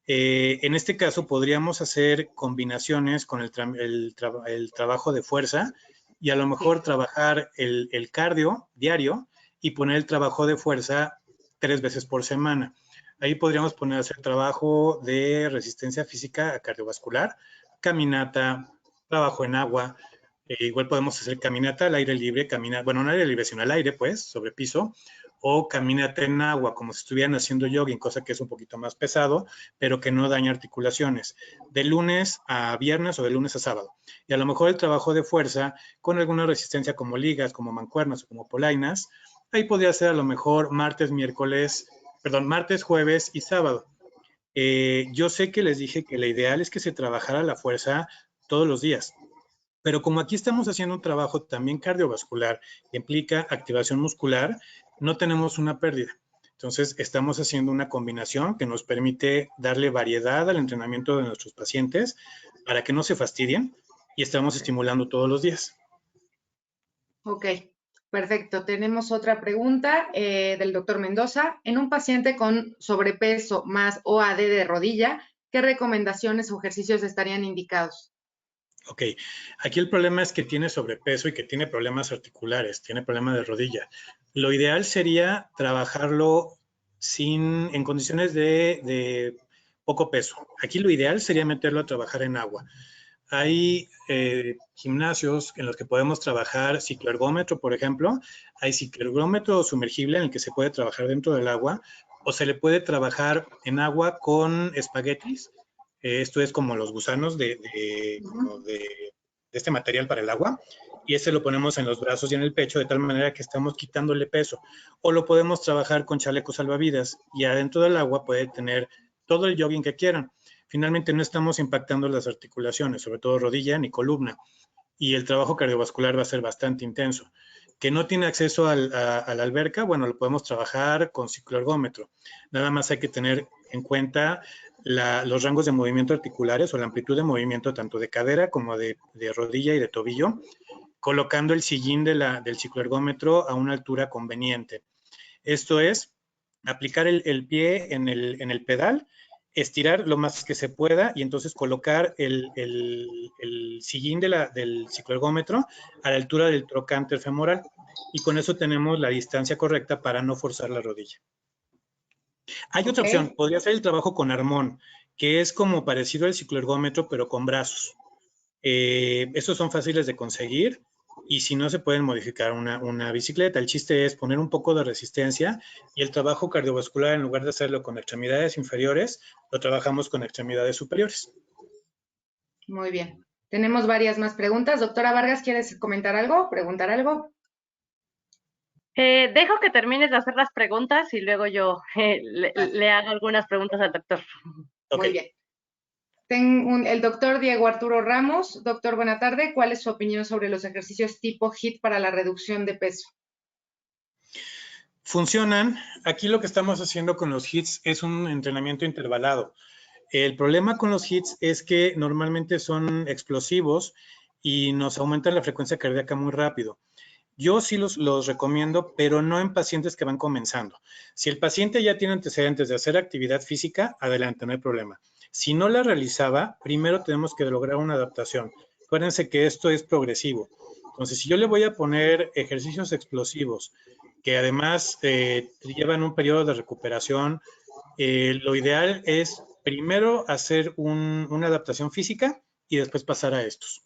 En este caso podríamos hacer combinaciones con el trabajo de fuerza y a lo mejor trabajar el cardio diario y poner el trabajo de fuerza 3 veces por semana. Ahí podríamos poner a hacer trabajo de resistencia física cardiovascular, caminata, trabajo en agua. Igual podemos hacer caminata al aire libre, bueno, no al aire libre, sino al aire, pues, sobre piso, o caminata en agua, como si estuvieran haciendo jogging, cosa que es un poquito más pesado, pero que no daña articulaciones, de lunes a viernes o de lunes a sábado. Y a lo mejor el trabajo de fuerza con alguna resistencia como ligas, como mancuernas o como polainas, ahí podría ser a lo mejor martes, jueves y sábado. Yo sé que les dije que la ideal es que se trabajara la fuerza todos los días, pero como aquí estamos haciendo un trabajo también cardiovascular que implica activación muscular, no tenemos una pérdida. Entonces, estamos haciendo una combinación que nos permite darle variedad al entrenamiento de nuestros pacientes para que no se fastidien y estamos estimulando todos los días. Ok, perfecto. Tenemos otra pregunta del doctor Mendoza. En un paciente con sobrepeso más OAD de rodilla, ¿qué recomendaciones o ejercicios estarían indicados? Ok, aquí el problema es que tiene sobrepeso y que tiene problemas articulares, tiene problemas de rodilla. Lo ideal sería trabajarlo en condiciones de poco peso. Aquí lo ideal sería meterlo a trabajar en agua. Hay gimnasios en los que podemos trabajar cicloergómetro, por ejemplo. Hay cicloergómetro sumergible en el que se puede trabajar dentro del agua o se le puede trabajar en agua con espaguetis. Esto es como los gusanos de este material para el agua, y ese lo ponemos en los brazos y en el pecho de tal manera que estamos quitándole peso. O lo podemos trabajar con chalecos salvavidas y adentro del agua puede tener todo el jogging que quieran. Finalmente no estamos impactando las articulaciones, sobre todo rodilla ni columna, y el trabajo cardiovascular va a ser bastante intenso. Que no tiene acceso a la alberca, bueno, lo podemos trabajar con cicloergómetro. Nada más hay que tener en cuenta los rangos de movimiento articulares o la amplitud de movimiento tanto de cadera como de rodilla y de tobillo, colocando el sillín del cicloergómetro a una altura conveniente. Esto es aplicar el pie en el pedal, estirar lo más que se pueda y entonces colocar el sillín del cicloergómetro a la altura del trocánter femoral, y con eso tenemos la distancia correcta para no forzar la rodilla. Hay otra opción, podría ser el trabajo con armón, que es como parecido al cicloergómetro pero con brazos. Estos son fáciles de conseguir y si no se pueden modificar una bicicleta. El chiste es poner un poco de resistencia y el trabajo cardiovascular, en lugar de hacerlo con extremidades inferiores, lo trabajamos con extremidades superiores. Muy bien. Tenemos varias más preguntas. Doctora Vargas, ¿quieres comentar algo? ¿Preguntar algo? Dejo que termines de hacer las preguntas y luego yo le hago algunas preguntas al doctor. Okay. Muy bien. El doctor Diego Arturo Ramos. Doctor, buena tarde. ¿Cuál es su opinión sobre los ejercicios tipo HIIT para la reducción de peso? Funcionan. Aquí lo que estamos haciendo con los HIITs es un entrenamiento intervalado. El problema con los HIITs es que normalmente son explosivos y nos aumentan la frecuencia cardíaca muy rápido. Yo sí los recomiendo, pero no en pacientes que van comenzando. Si el paciente ya tiene antecedentes de hacer actividad física, adelante, no hay problema. Si no la realizaba, primero tenemos que lograr una adaptación. Acuérdense que esto es progresivo. Entonces, si yo le voy a poner ejercicios explosivos, que además llevan un periodo de recuperación, lo ideal es primero hacer una adaptación física y después pasar a estos.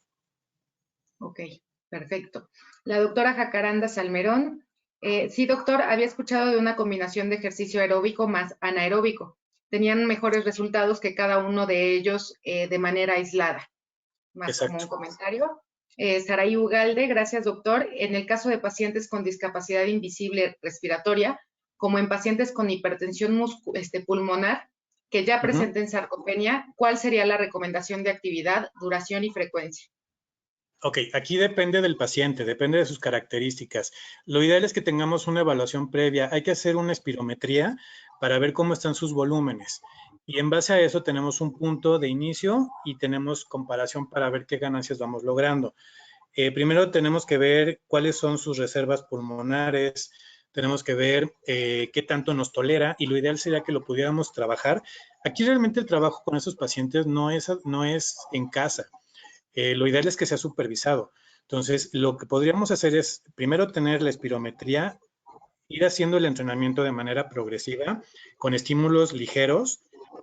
Ok, perfecto. La doctora Jacaranda Salmerón. Sí, doctor, había escuchado de una combinación de ejercicio aeróbico más anaeróbico. Tenían mejores resultados que cada uno de ellos de manera aislada. Más exacto. Como un comentario. Saraí Ugalde, gracias, doctor. En el caso de pacientes con discapacidad invisible respiratoria, como en pacientes con hipertensión pulmonar, que ya presenten sarcopenia, ¿cuál sería la recomendación de actividad, duración y frecuencia? Ok, aquí depende del paciente, depende de sus características. Lo ideal es que tengamos una evaluación previa. Hay que hacer una espirometría para ver cómo están sus volúmenes. Y en base a eso tenemos un punto de inicio y tenemos comparación para ver qué ganancias vamos logrando. Primero tenemos que ver cuáles son sus reservas pulmonares, tenemos que ver qué tanto nos tolera y lo ideal sería que lo pudiéramos trabajar. Aquí realmente el trabajo con esos pacientes no es en casa. Lo ideal es que sea supervisado. Entonces, lo que podríamos hacer es primero tener la espirometría, ir haciendo el entrenamiento de manera progresiva, con estímulos ligeros,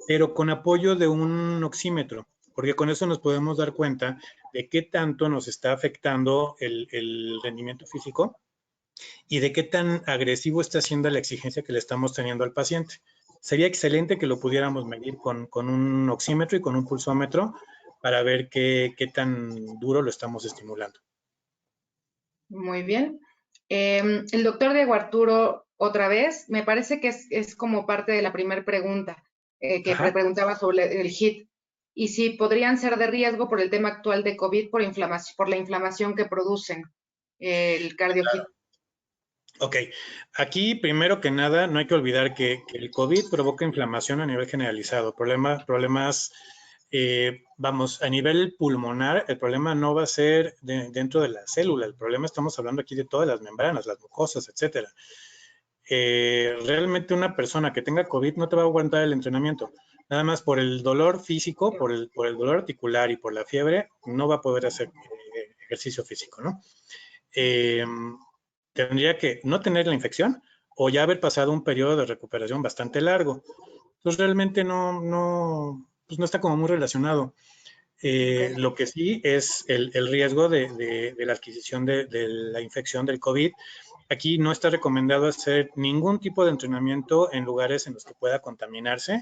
pero con apoyo de un oxímetro, porque con eso nos podemos dar cuenta de qué tanto nos está afectando el rendimiento físico y de qué tan agresivo está siendo la exigencia que le estamos teniendo al paciente. Sería excelente que lo pudiéramos medir con un oxímetro y con un pulsómetro para ver qué tan duro lo estamos estimulando. Muy bien. El doctor Diego Arturo, otra vez, me parece que es como parte de la primera pregunta que preguntaba sobre el HIT. Y si podrían ser de riesgo por el tema actual de COVID, por la inflamación que producen el cardio-HIT. Ok, aquí primero que nada no hay que olvidar que el COVID provoca inflamación a nivel generalizado, problemas, vamos, a nivel pulmonar, el problema no va a ser dentro de la célula, el problema estamos hablando aquí de todas las membranas, las mucosas, etcétera. Realmente una persona que tenga COVID no te va a aguantar el entrenamiento, nada más por el dolor físico, por el dolor articular y por la fiebre, no va a poder hacer ejercicio físico, ¿no? Tendría que no tener la infección o ya haber pasado un periodo de recuperación bastante largo. Entonces realmente pues no está como muy relacionado. Lo que sí es el riesgo de la adquisición de la infección del COVID. Aquí no está recomendado hacer ningún tipo de entrenamiento en lugares en los que pueda contaminarse.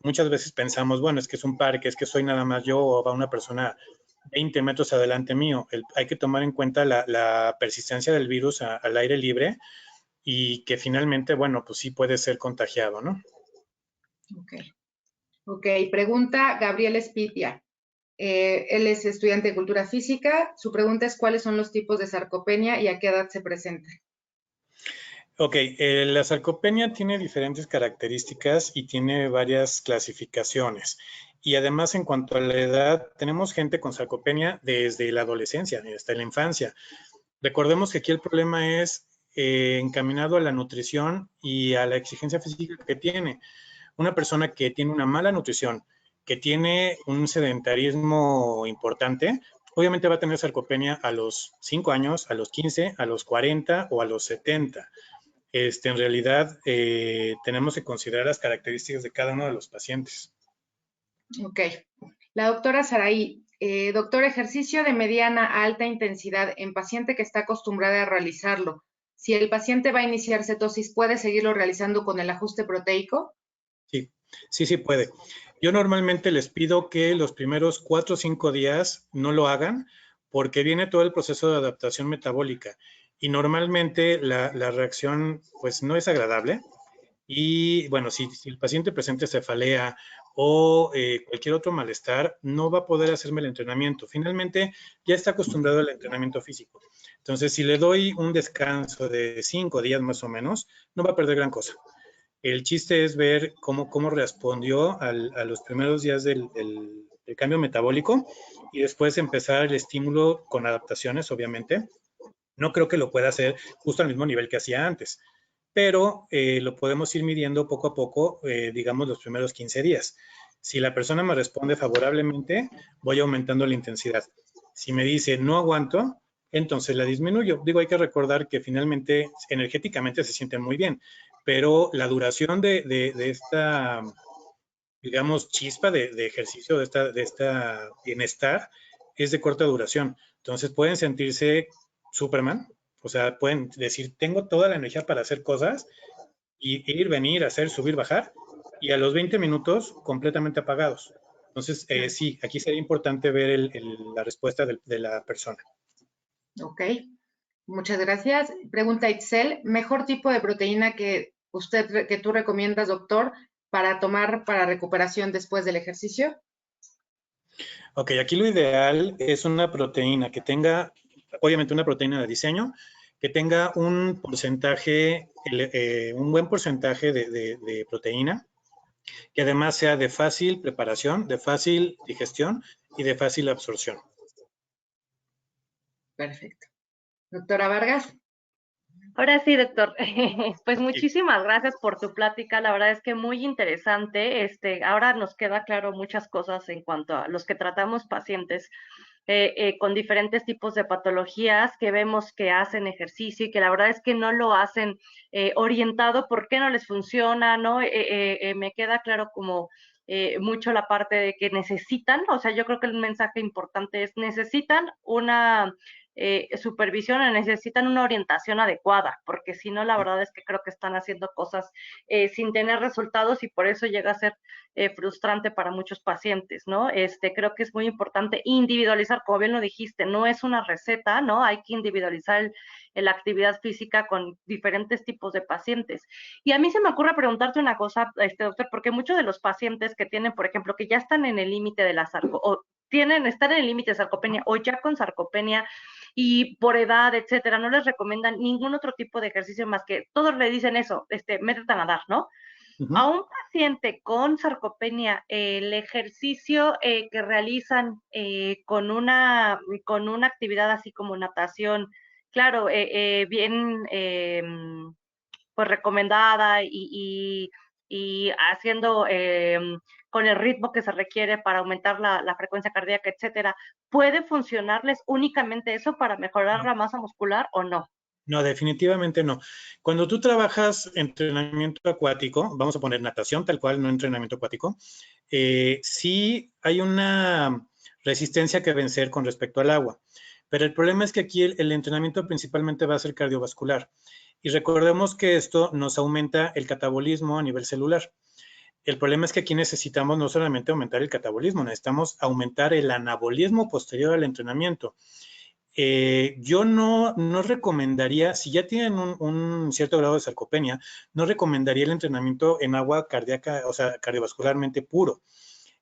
Muchas veces pensamos, bueno, es que es un parque, es que soy nada más yo o va una persona 20 metros adelante mío. Hay que tomar en cuenta la persistencia del virus al aire libre y que finalmente, bueno, pues sí puede ser contagiado, ¿no? Ok, pregunta Gabriel Espitia. Él es estudiante de Cultura Física. Su pregunta es ¿cuáles son los tipos de sarcopenia y a qué edad se presenta? Ok, la sarcopenia tiene diferentes características y tiene varias clasificaciones. Y además, en cuanto a la edad, tenemos gente con sarcopenia desde la adolescencia, hasta la infancia. Recordemos que aquí el problema es encaminado a la nutrición y a la exigencia física que tiene. Una persona que tiene una mala nutrición, que tiene un sedentarismo importante, obviamente va a tener sarcopenia a los 5 años, a los 15, a los 40 o a los 70. En realidad, tenemos que considerar las características de cada uno de los pacientes. Ok. La doctora Saraí, doctor, ejercicio de mediana a alta intensidad en paciente que está acostumbrada a realizarlo. Si el paciente va a iniciar cetosis, ¿puede seguirlo realizando con el ajuste proteico? Sí puede. Yo normalmente les pido que los primeros 4 o 5 días no lo hagan porque viene todo el proceso de adaptación metabólica y normalmente la reacción pues no es agradable y bueno, si el paciente presenta cefalea o cualquier otro malestar, no va a poder hacerme el entrenamiento. Finalmente ya está acostumbrado al entrenamiento físico. Entonces, si le doy un descanso de 5 días más o menos, no va a perder gran cosa. El chiste es ver cómo respondió a los primeros días del cambio metabólico y después empezar el estímulo con adaptaciones, obviamente. No creo que lo pueda hacer justo al mismo nivel que hacía antes, pero lo podemos ir midiendo poco a poco, digamos, los primeros 15 días. Si la persona me responde favorablemente, voy aumentando la intensidad. Si me dice no aguanto, entonces la disminuyo. Digo, hay que recordar que finalmente energéticamente se sienten muy bien, pero la duración de esta, digamos, chispa de ejercicio, de esta bienestar, es de corta duración. Entonces pueden sentirse Superman, o sea, pueden decir, tengo toda la energía para hacer cosas y ir, venir, hacer, subir, bajar, y a los 20 minutos completamente apagados. Entonces, sí, aquí sería importante ver la respuesta de la persona. Ok, muchas gracias. Pregunta Itzel, ¿mejor tipo de proteína que tú recomiendas, doctor, para tomar para recuperación después del ejercicio? Ok, aquí lo ideal es una proteína que tenga, obviamente una proteína de diseño, que tenga un porcentaje, un buen porcentaje de proteína, que además sea de fácil preparación, de fácil digestión y de fácil absorción. Perfecto. Doctora Vargas. Ahora sí, doctor. Pues muchísimas gracias por tu plática. La verdad es que muy interesante. Ahora nos queda claro muchas cosas en cuanto a los que tratamos pacientes con diferentes tipos de patologías que vemos que hacen ejercicio y que la verdad es que no lo hacen orientado por qué no les funciona, ¿no? Me queda claro como mucho la parte de que necesitan, o sea, yo creo que el mensaje importante es necesitan una supervisión, necesitan una orientación adecuada, porque si no, la verdad es que creo que están haciendo cosas sin tener resultados y por eso llega a ser frustrante para muchos pacientes, ¿no? Creo que es muy importante individualizar, como bien lo dijiste, no es una receta, ¿no? Hay que individualizar la actividad física con diferentes tipos de pacientes. Y a mí se me ocurre preguntarte una cosa, doctor, porque muchos de los pacientes que tienen, por ejemplo, que ya están en el límite de la están en el límite de sarcopenia o ya con sarcopenia y por edad, etcétera, no les recomiendan ningún otro tipo de ejercicio más que todos le dicen eso, métete a nadar, ¿no? A un paciente con sarcopenia, el ejercicio que realizan con una actividad así como natación, claro, bien pues recomendada y haciendo con el ritmo que se requiere para aumentar la frecuencia cardíaca, etcétera, ¿puede funcionarles únicamente eso para mejorar la masa muscular o no? No, definitivamente no. Cuando tú trabajas entrenamiento acuático, vamos a poner natación tal cual, no entrenamiento acuático, sí hay una resistencia que vencer con respecto al agua. Pero el problema es que aquí el entrenamiento principalmente va a ser cardiovascular. Y recordemos que esto nos aumenta el catabolismo a nivel celular. El problema es que aquí necesitamos no solamente aumentar el catabolismo, necesitamos aumentar el anabolismo posterior al entrenamiento. Yo no recomendaría, si ya tienen un cierto grado de sarcopenia, no recomendaría el entrenamiento en agua cardíaca, o sea, cardiovascularmente puro.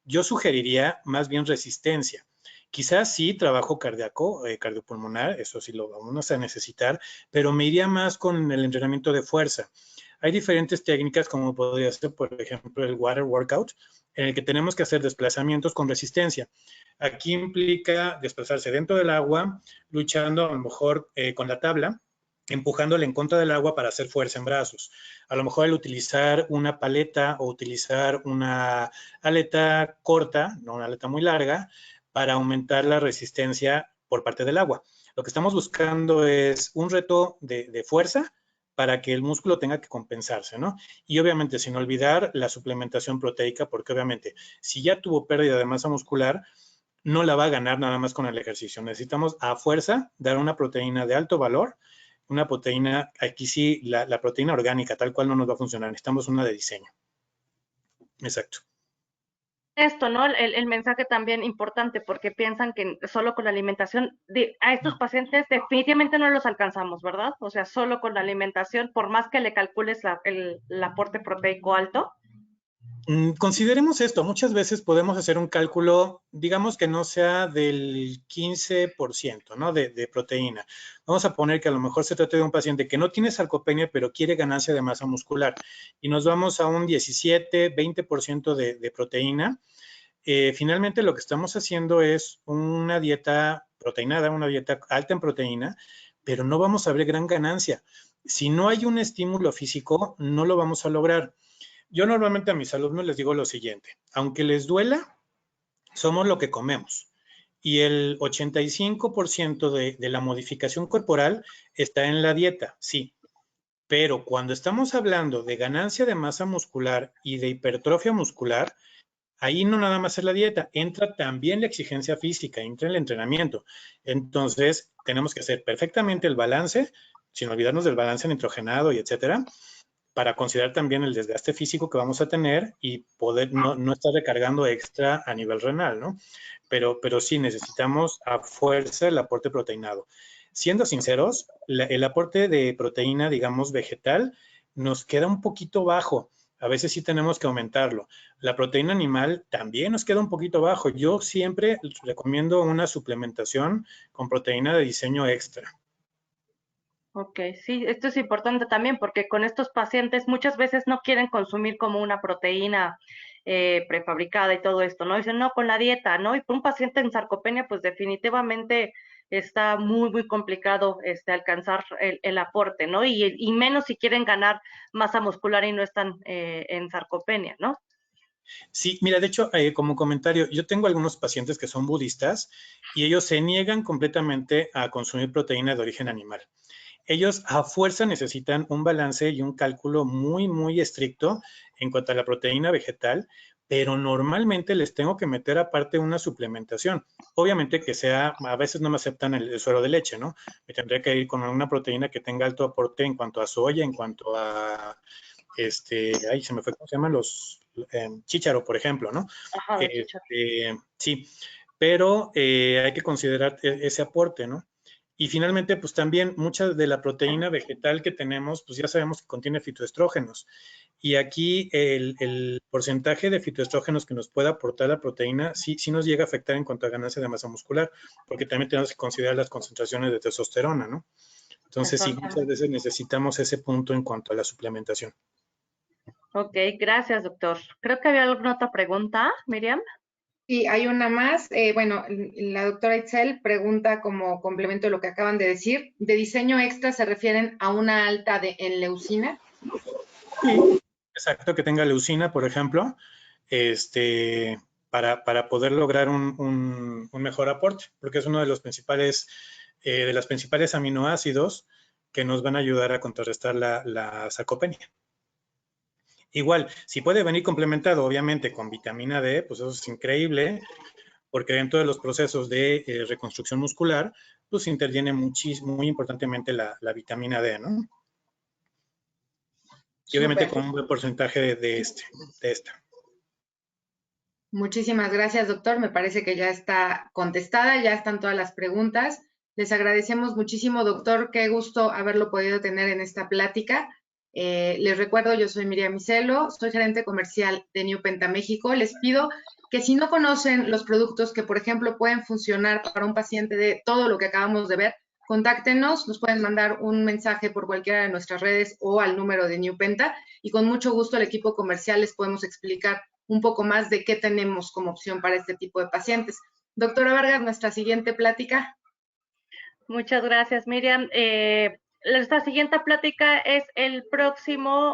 Yo sugeriría más bien resistencia. Quizás sí trabajo cardíaco, cardiopulmonar, eso sí lo vamos a necesitar, pero me iría más con el entrenamiento de fuerza. Hay diferentes técnicas, como podría ser, por ejemplo, el water workout, en el que tenemos que hacer desplazamientos con resistencia. Aquí implica desplazarse dentro del agua, luchando a lo mejor con la tabla, empujándole en contra del agua para hacer fuerza en brazos. A lo mejor el utilizar una paleta o utilizar una aleta corta, no una aleta muy larga, para aumentar la resistencia por parte del agua. Lo que estamos buscando es un reto de fuerza para que el músculo tenga que compensarse, ¿no? Y obviamente sin olvidar la suplementación proteica, porque obviamente si ya tuvo pérdida de masa muscular, no la va a ganar nada más con el ejercicio. Necesitamos a fuerza dar una proteína de alto valor, una proteína, aquí sí, la proteína orgánica, tal cual no nos va a funcionar. Necesitamos una de diseño. Exacto. Esto, ¿no? El mensaje también importante, porque piensan que solo con la alimentación, a estos pacientes definitivamente no los alcanzamos, ¿verdad? O sea, solo con la alimentación, por más que le calcules el aporte proteico alto. Consideremos esto, muchas veces podemos hacer un cálculo, digamos que no sea del 15%, ¿no? De proteína. Vamos a poner que a lo mejor se trata de un paciente que no tiene sarcopenia, pero quiere ganancia de masa muscular. Y nos vamos a un 17, 20% de proteína. Finalmente lo que estamos haciendo es una dieta proteinada, una dieta alta en proteína, pero no vamos a ver gran ganancia. Si no hay un estímulo físico, no lo vamos a lograr. Yo normalmente a mis alumnos les digo lo siguiente, aunque les duela, somos lo que comemos. Y el 85% de la modificación corporal está en la dieta, sí. Pero cuando estamos hablando de ganancia de masa muscular y de hipertrofia muscular, ahí no nada más es la dieta, entra también la exigencia física, entra el entrenamiento. Entonces, tenemos que hacer perfectamente el balance, sin olvidarnos del balance nitrogenado y etcétera, para considerar también el desgaste físico que vamos a tener y poder no estar recargando extra a nivel renal, ¿no? Pero sí necesitamos a fuerza el aporte proteinado. Siendo sinceros, el aporte de proteína, digamos, vegetal, nos queda un poquito bajo. A veces sí tenemos que aumentarlo. La proteína animal también nos queda un poquito bajo. Yo siempre recomiendo una suplementación con proteína de diseño extra. Ok, sí, esto es importante también porque con estos pacientes muchas veces no quieren consumir como una proteína prefabricada y todo esto, ¿no? Dicen, no, con la dieta, ¿no? Y por un paciente en sarcopenia, pues definitivamente está muy, muy complicado alcanzar el aporte, ¿no? Y menos si quieren ganar masa muscular y no están en sarcopenia, ¿no? Sí, mira, de hecho, como comentario, yo tengo algunos pacientes que son budistas y ellos se niegan completamente a consumir proteína de origen animal. Ellos a fuerza necesitan un balance y un cálculo muy, muy estricto en cuanto a la proteína vegetal, pero normalmente les tengo que meter aparte una suplementación. Obviamente que sea, a veces no me aceptan el suero de leche, ¿no? Me tendría que ir con una proteína que tenga alto aporte en cuanto a soya, en cuanto a ay, se me fue, ¿cómo se llaman los chícharo, por ejemplo, ¿no? Ajá, de chícharo. Sí, pero hay que considerar ese aporte, ¿no? Y finalmente, pues también mucha de la proteína vegetal que tenemos, pues ya sabemos que contiene fitoestrógenos. Y aquí el porcentaje de fitoestrógenos que nos puede aportar la proteína sí nos llega a afectar en cuanto a ganancia de masa muscular, porque también tenemos que considerar las concentraciones de testosterona, ¿no? Entonces, sí, muchas veces necesitamos ese punto en cuanto a la suplementación. Ok, gracias, doctor. Creo que había alguna otra pregunta, Miriam. Sí, hay una más. Bueno, la doctora Itzel pregunta como complemento de lo que acaban de decir, ¿de diseño extra se refieren a una alta en leucina? Sí, exacto, que tenga leucina, por ejemplo, para poder lograr un mejor aporte, porque es uno de los principales, de las principales aminoácidos que nos van a ayudar a contrarrestar la sarcopenia. Igual, si puede venir complementado, obviamente, con vitamina D, pues eso es increíble, porque dentro de los procesos de reconstrucción muscular, pues interviene muy importantemente la vitamina D, ¿no? Y obviamente Súper. con un buen porcentaje de esta. Muchísimas gracias, doctor. Me parece que ya está contestada, ya están todas las preguntas. Les agradecemos muchísimo, doctor. Qué gusto haberlo podido tener en esta plática. Les recuerdo, yo soy Miriam Micelo, soy gerente comercial de New Penta México. Les pido que si no conocen los productos que, por ejemplo, pueden funcionar para un paciente de todo lo que acabamos de ver, contáctenos, nos pueden mandar un mensaje por cualquiera de nuestras redes o al número de New Penta y con mucho gusto el equipo comercial les podemos explicar un poco más de qué tenemos como opción para este tipo de pacientes. Doctora Vargas, nuestra siguiente plática. Muchas gracias, Miriam. Nuestra siguiente plática es el próximo